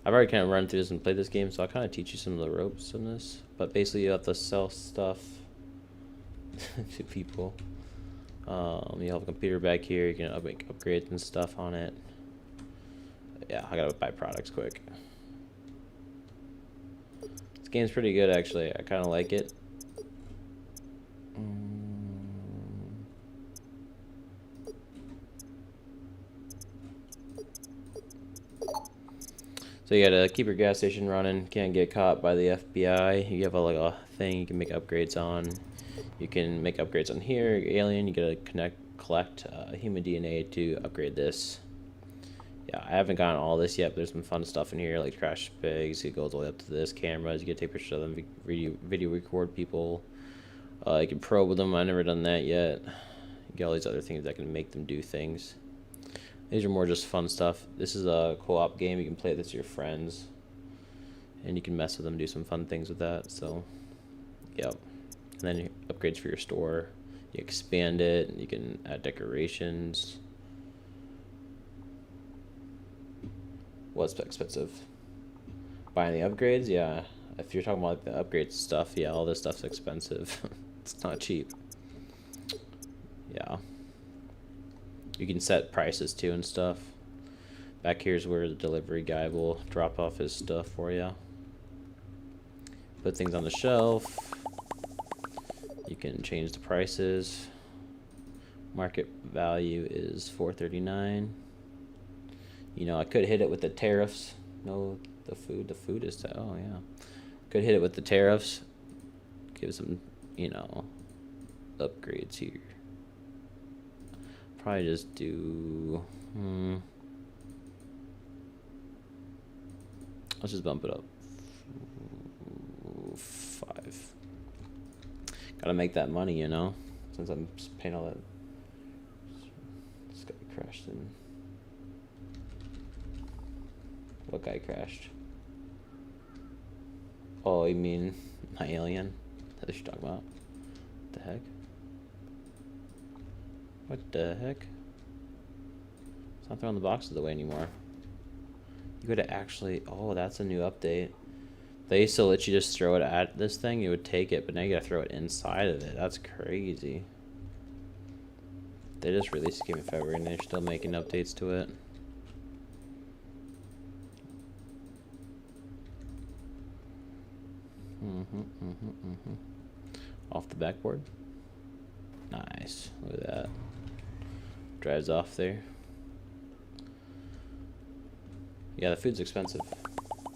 [SPEAKER 3] I've already kind of run through this and played this game, so I'll kind of teach you some of the ropes in this. But basically, you have to sell stuff to people. You have a computer back here. You can make upgrades and stuff on it. Yeah, I gotta buy products quick. This game's pretty good, actually. I kind of like it. So you gotta keep your gas station running. Can't get caught by the FBI. You have a thing you can make upgrades on. You can make upgrades on here. Alien, you gotta collect human DNA to upgrade this. Yeah, I haven't gotten all this yet, but there's some fun stuff in here, like crash pigs. You go all the way up to this cameras. You can take pictures of them, video record people. You can probe with them. I've never done that yet. You get all these other things that can make them do things. These are more just fun stuff. This is a co-op game. You can play this with your friends, and you can mess with them, do some fun things with that. So, yep. And then upgrades for your store. You expand it, and you can add decorations. What's expensive? Buying the upgrades? Yeah. If you're talking about like the upgrade stuff, yeah, all this stuff's expensive. It's not cheap. Yeah. You can set prices too and stuff. Back here's where the delivery guy will drop off his stuff for you. Put things on the shelf. You can change the prices. Market value is $4.39. You know, I could hit it with the tariffs. No, the food is, oh yeah. Could hit it with the tariffs. Give some, you know, upgrades here. Probably just do, let's just bump it up. 5. Gotta make that money, you know, since I'm paying all that. This guy crashed in. What guy crashed? Oh, you mean my alien? That's what you're talking about? What the heck? What the heck? It's not throwing the boxes away anymore. You gotta actually... Oh, that's a new update. They used to let you just throw it at this thing, you would take it, but now you gotta throw it inside of it. That's crazy. They just released the game in February and they're still making updates to it. Off the backboard. Nice. Look at that. Drives off there. Yeah, the food's expensive.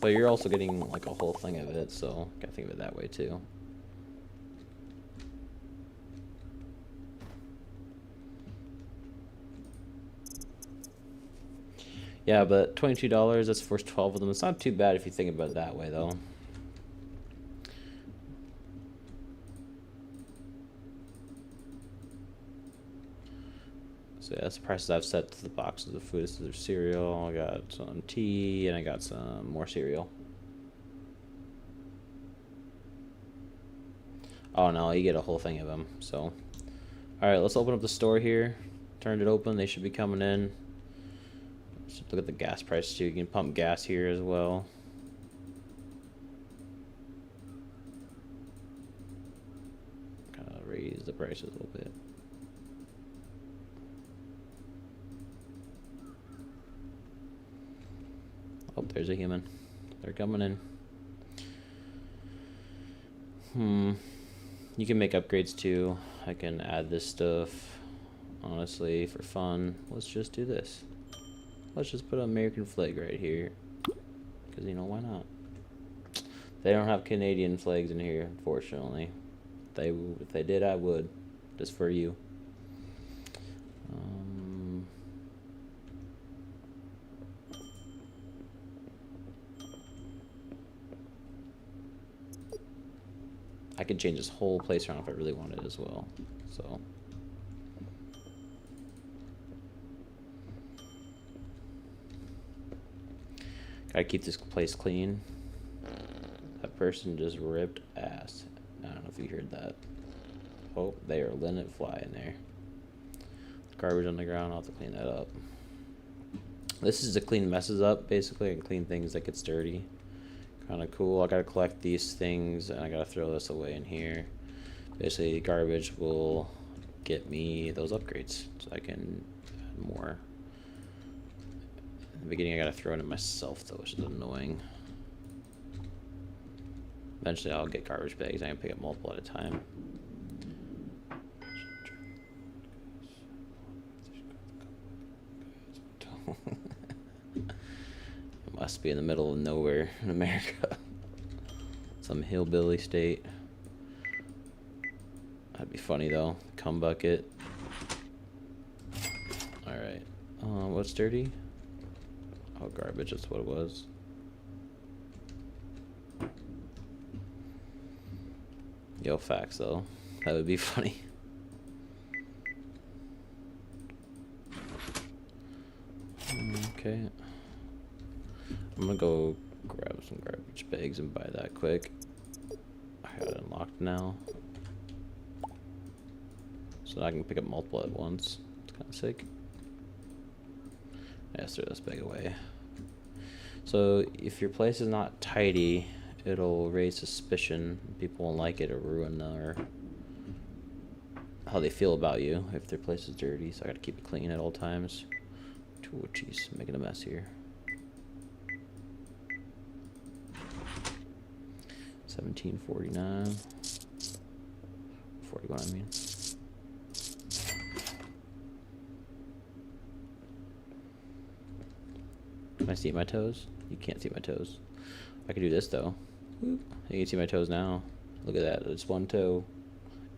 [SPEAKER 3] But you're also getting like a whole thing of it, so gotta think of it that way too. Yeah, but $22, that's for 12 of them. It's not too bad if you think about it that way though. So yeah, that's the prices I've set to the boxes of food. This is their cereal. I got some tea and I got some more cereal. Oh no, you get a whole thing of them. So, all right, let's open up the store here. Turned it open. They should be coming in. Let's look at the gas price too. You can pump gas here as well. Kind of raise the prices a little bit. Oh, there's a human. They're coming in. You can make upgrades too. I can add this stuff. Honestly, for fun, let's just do this. Let's just put an American flag right here. Because, you know, why not? They don't have Canadian flags in here, unfortunately. If they did, I would. Just for you. I could change this whole place around if I really wanted as well. So. Gotta keep this place clean. That person just ripped ass. I don't know if you heard that. Oh, they are letting it fly in there. Garbage on the ground, I'll have to clean that up. This is to clean messes up, basically, and clean things that gets dirty. Kind of cool. I gotta collect these things, and I gotta throw this away in here. Basically, garbage will get me those upgrades, so I can add more. In the beginning, I gotta throw it in myself, though, which is annoying. Eventually, I'll get garbage bags. I can pick up multiple at a time. It must be in the middle of nowhere in America. Some hillbilly state. That'd be funny, though. Cum bucket. Alright. What's dirty? Oh, garbage, that's what it was. Yo, facts though. That would be funny. Okay. I'm gonna go grab some garbage bags and buy that quick. I got it unlocked now. So I can pick up multiple at once. It's kind of sick. Yeah, let's throw this bag away. So if your place is not tidy, it'll raise suspicion. People won't like it or ruin their how they feel about you if their place is dirty. So I gotta keep it clean at all times. Oh jeez, making a mess here. 1749. 41, I mean. Can I see my toes? You can't see my toes. I can do this though. Whoop. You can see my toes now. Look at that. It's one toe.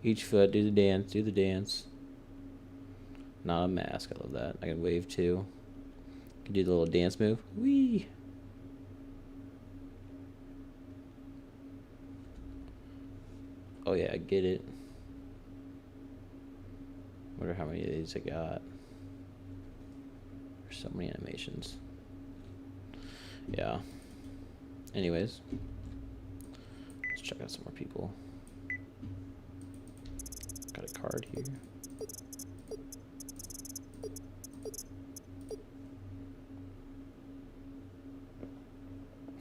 [SPEAKER 3] Each foot. Do the dance. Do the dance. Not a mask. I love that. I can wave too. Can do the little dance move. Whee! Oh yeah, I get it. Wonder how many of these I got. There's so many animations. Yeah. Anyways, let's check out some more people. Got a card here.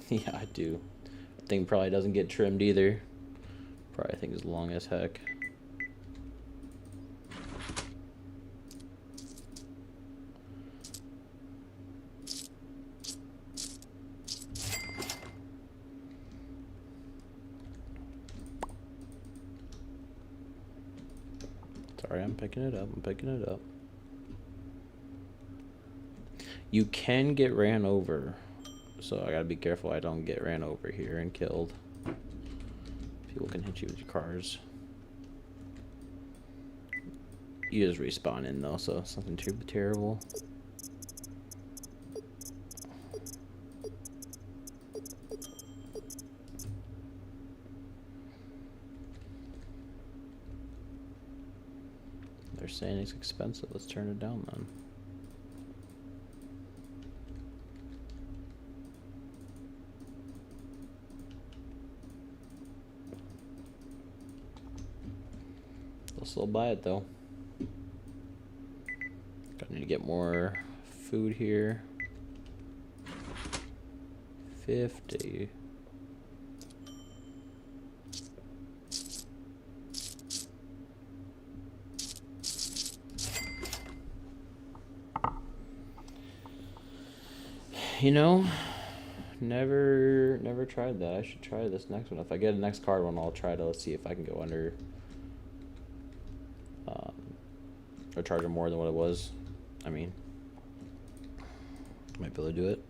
[SPEAKER 3] Yeah, I do. Thing probably doesn't get trimmed either. Probably think it's long as heck. Sorry, I'm picking it up. I'm picking it up. You can get ran over. So I gotta be careful I don't get ran over here and killed. People can hit you with your cars. You just respawn in though, so it's nothing too terrible. They're saying it's expensive. Let's turn it down then. I'll still buy it though. Gonna need to get more food here. 50. You know, never tried that. I should try this next one. If I get a next card one, I'll try to see if I can go under or charge them more than what it was. I mean, might be able to do it.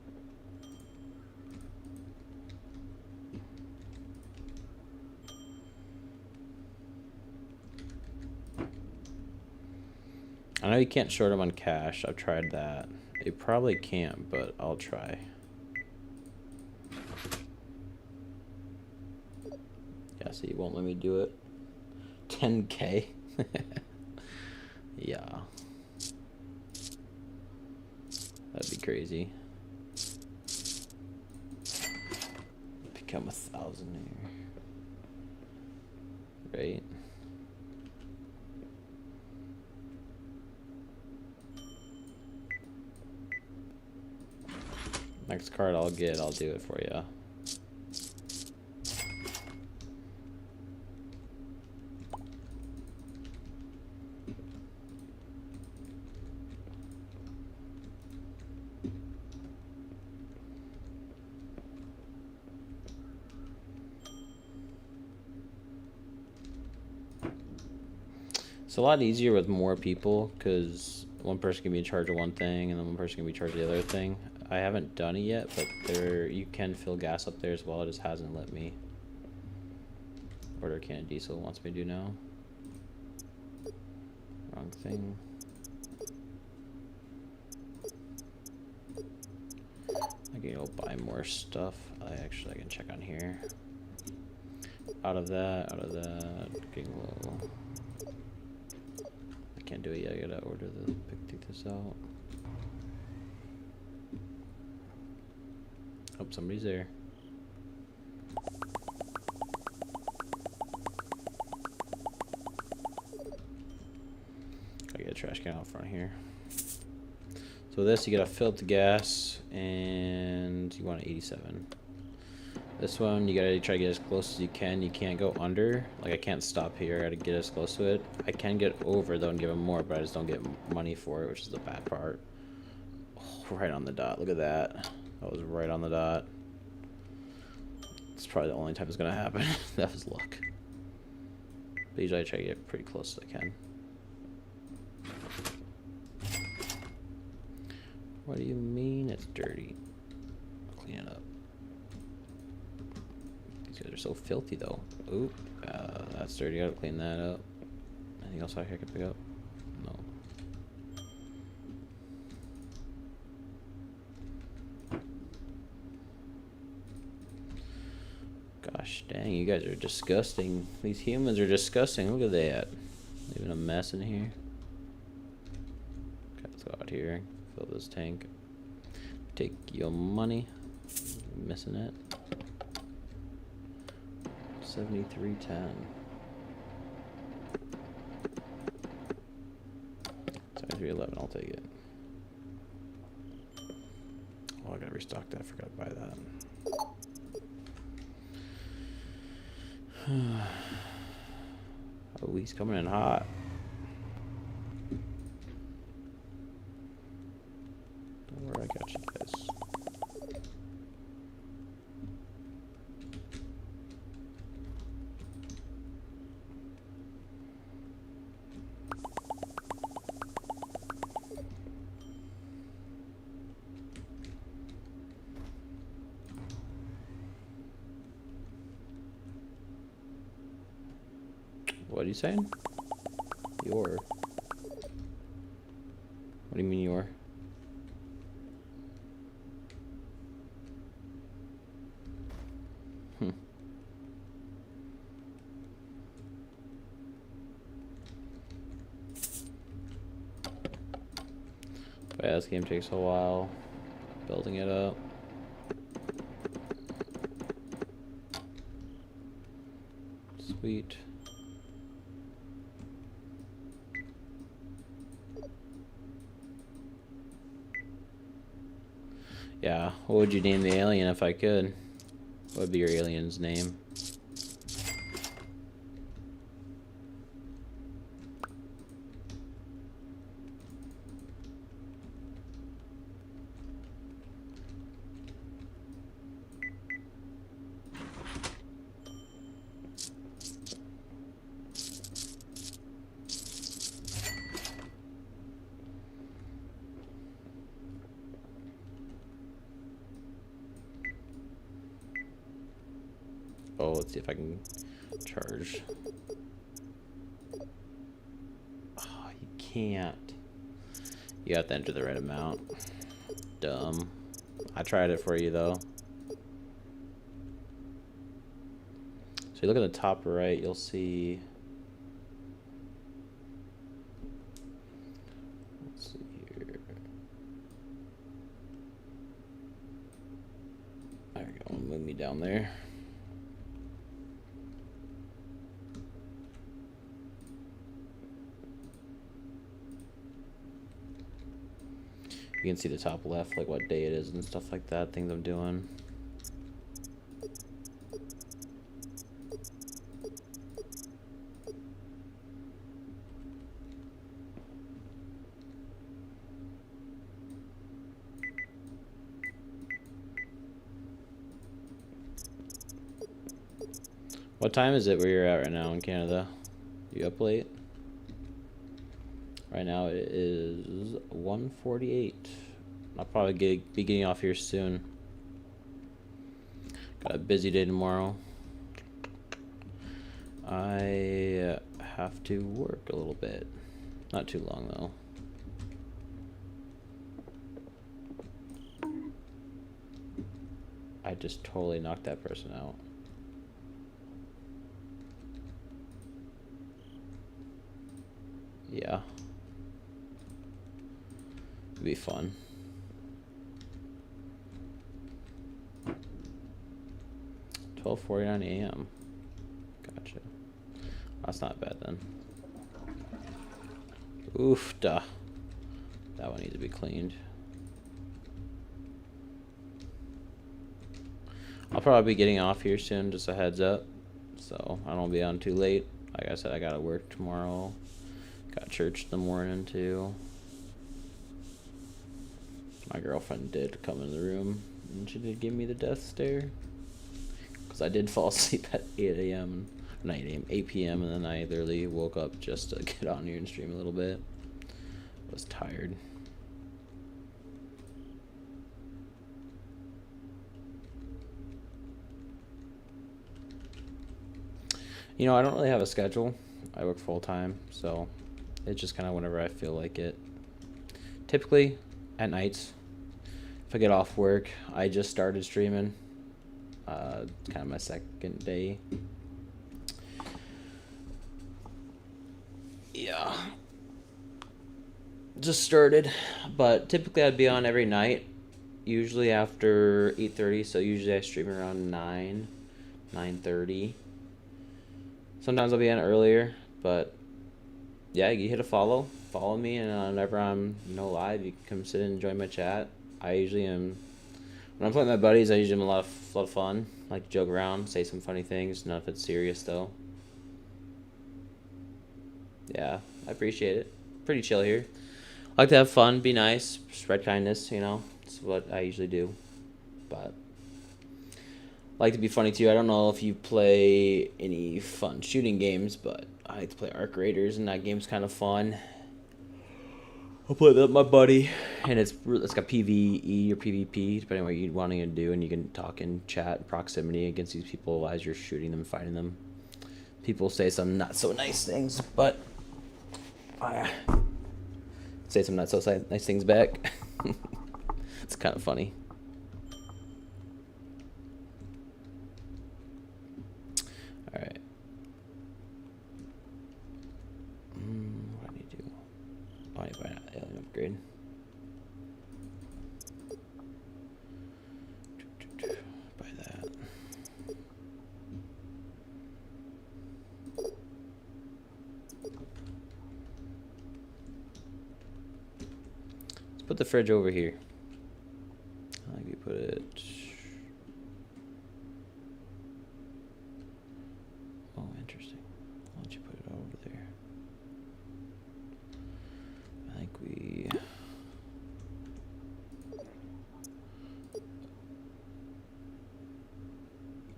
[SPEAKER 3] I know you can't short them on cash. I've tried that. You probably can't, but I'll try. Yeah, so you won't let me do it. 10K? Yeah. That'd be crazy. Become 1,000 here. Right? Next card I'll get, I'll do it for you. It's a lot easier with more people because one person can be in charge of one thing and then one person can be in charge of the other thing. I haven't done it yet, but you can fill gas up there as well. It just hasn't let me. Order a can of diesel wants me to do now. Wrong thing. buy more stuff. I can check on here. Out of that, getting low. I can't do it yet. I gotta order the pick this out. Oh, somebody's there. Gotta get a trash can out front here. So this, you gotta fill up the gas, and you want 87. This one, you gotta try to get as close as you can. You can't go under. Like, I can't stop here. I gotta get as close to it. I can get over, though, and give them more, but I just don't get money for it, which is the bad part. Oh, right on the dot. Look at that. That was right on the dot. It's probably the only time it's gonna happen. That was luck. But usually I try to get pretty close as I can. What do you mean it's dirty? I'll clean it up. These guys are so filthy, though. Oop, that's dirty. Gotta clean that up. Anything else I can pick up? No. Gosh dang, you guys are disgusting. These humans are disgusting. Look at that. Leaving a mess in here. Okay, let's go out here. Fill this tank. Take your money. Missing it. 7310. Sorry, 311. I'll take it. Oh, I gotta restock that. I forgot to buy that. Oh, he's coming in hot. Don't worry, I got you guys. What are you saying? Your. What do you mean your? But yeah, this game takes a while building it up. Sweet. Yeah, what would you name the alien if I could? What would be your alien's name? Oh, let's see if I can charge. Oh, you can't. You have to enter the right amount. Dumb. I tried it for you, though. So you look at the top right, you'll see... Let's see here. There we go. Move me down there. You can see the top left, like what day it is and stuff like that, things I'm doing. What time is it where you're at right now in Canada? You up late? Right now it is 1:48. I'll probably be getting off here soon. Got a busy day tomorrow. I have to work a little bit. Not too long though. I just totally knocked that person out. Yeah. It'd be fun. $12:49 a.m. Gotcha. That's not bad then. Oof, duh. That one needs to be cleaned. I'll probably be getting off here soon, just a heads up. So I don't be on too late. Like I said, I gotta work tomorrow. Got church in the morning too. My girlfriend did come in the room and she did give me the death stare. Because I did fall asleep at 8 a.m. Not 8 a.m., 8 p.m. and then I literally woke up just to get on here and stream a little bit. I was tired. You know, I don't really have a schedule. I work full time, so it's just kind of whenever I feel like it. Typically, at nights, if I get off work, I just started streaming. Kind of my second day. Yeah. Just started, but typically I'd be on every night, usually after 8:30, so usually I stream around 9:30. Sometimes I'll be on earlier, but yeah, you hit a follow me, and whenever I'm live, you can come sit and join my chat. I usually am, when I'm playing with my buddies, I usually am a lot of fun, like to joke around, say some funny things, none of it's serious though. Yeah, I appreciate it. Pretty chill here. I like to have fun, be nice, spread kindness, it's what I usually do. But I like to be funny too. I don't know if you play any fun shooting games, but I like to play Arc Raiders, and that game's kind of fun. I'll play that with my buddy, and it's got PvE or PvP, depending on what you're wanting to do, and you can talk and chat proximity against these people as you're shooting them, fighting them. People say some not so nice things, but I say some not so nice things back. It's kind of funny. All right. What do I need to do? Oh, I need to buy an alien upgrade. Buy that. Let's put the fridge over here. I think we put it. Oh, interesting. Why don't you put it over there? I think we.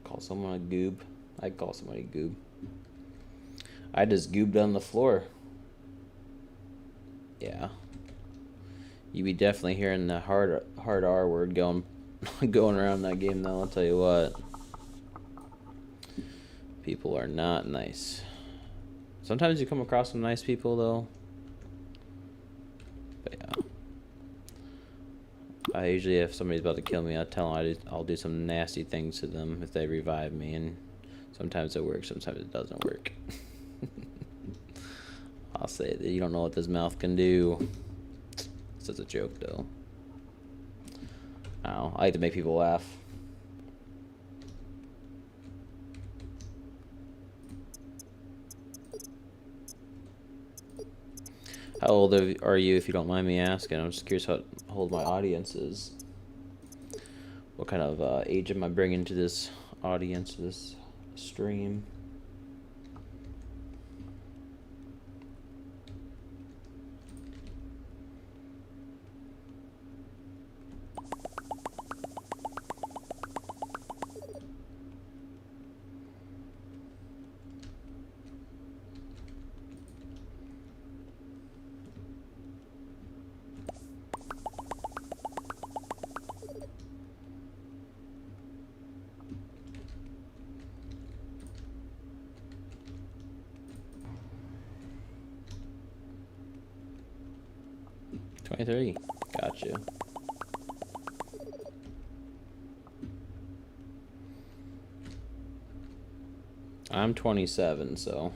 [SPEAKER 3] Call someone a goob. I'd call somebody goob. I just goobed on the floor. Yeah. You be definitely hearing the hard R word going around that game though, I'll tell you what. People are not nice. Sometimes you come across some nice people though. But yeah. I usually, if somebody's about to kill me, I tell them I'll do some nasty things to them if they revive me, and sometimes it works, sometimes it doesn't work. I'll say that you don't know what this mouth can do. It's just a joke though. I like to make people laugh. How old are you, if you don't mind me asking? I'm just curious how old my audience is. What kind of age am I bringing to this audience, this stream? Gotcha. I'm 27, so.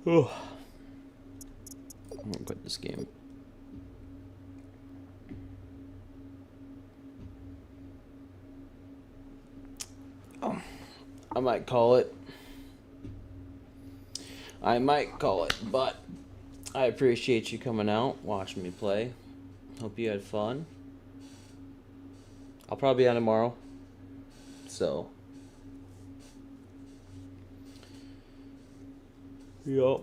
[SPEAKER 3] Oh. I'm gonna quit this game. Oh, I might call it. But I appreciate you coming out, watching me play. Hope you had fun. I'll probably be on tomorrow. So. Yup.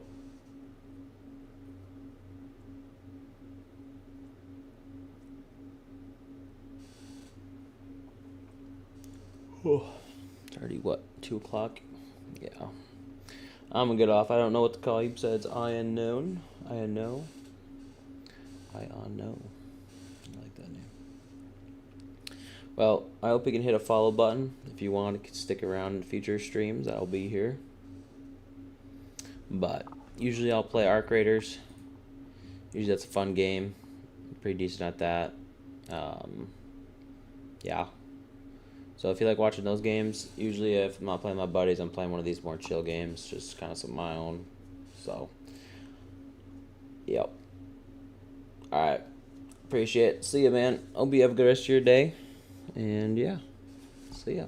[SPEAKER 3] Oh, it's already what, 2 o'clock? Yeah. I'm gonna get off. I don't know what to call you besides I unknown. I unknown. I unknown. I like that name. Well, I hope you can hit a follow button. If you want to stick around in future streams, I'll be here. But usually I'll play Arc Raiders. Usually that's a fun game. I'm pretty decent at that. Yeah. So if you like watching those games, usually if I'm not playing my buddies, I'm playing one of these more chill games, just kind of some of my own. So, yep. Alright. Appreciate it. See ya, man. Hope you have a good rest of your day. And yeah. See ya.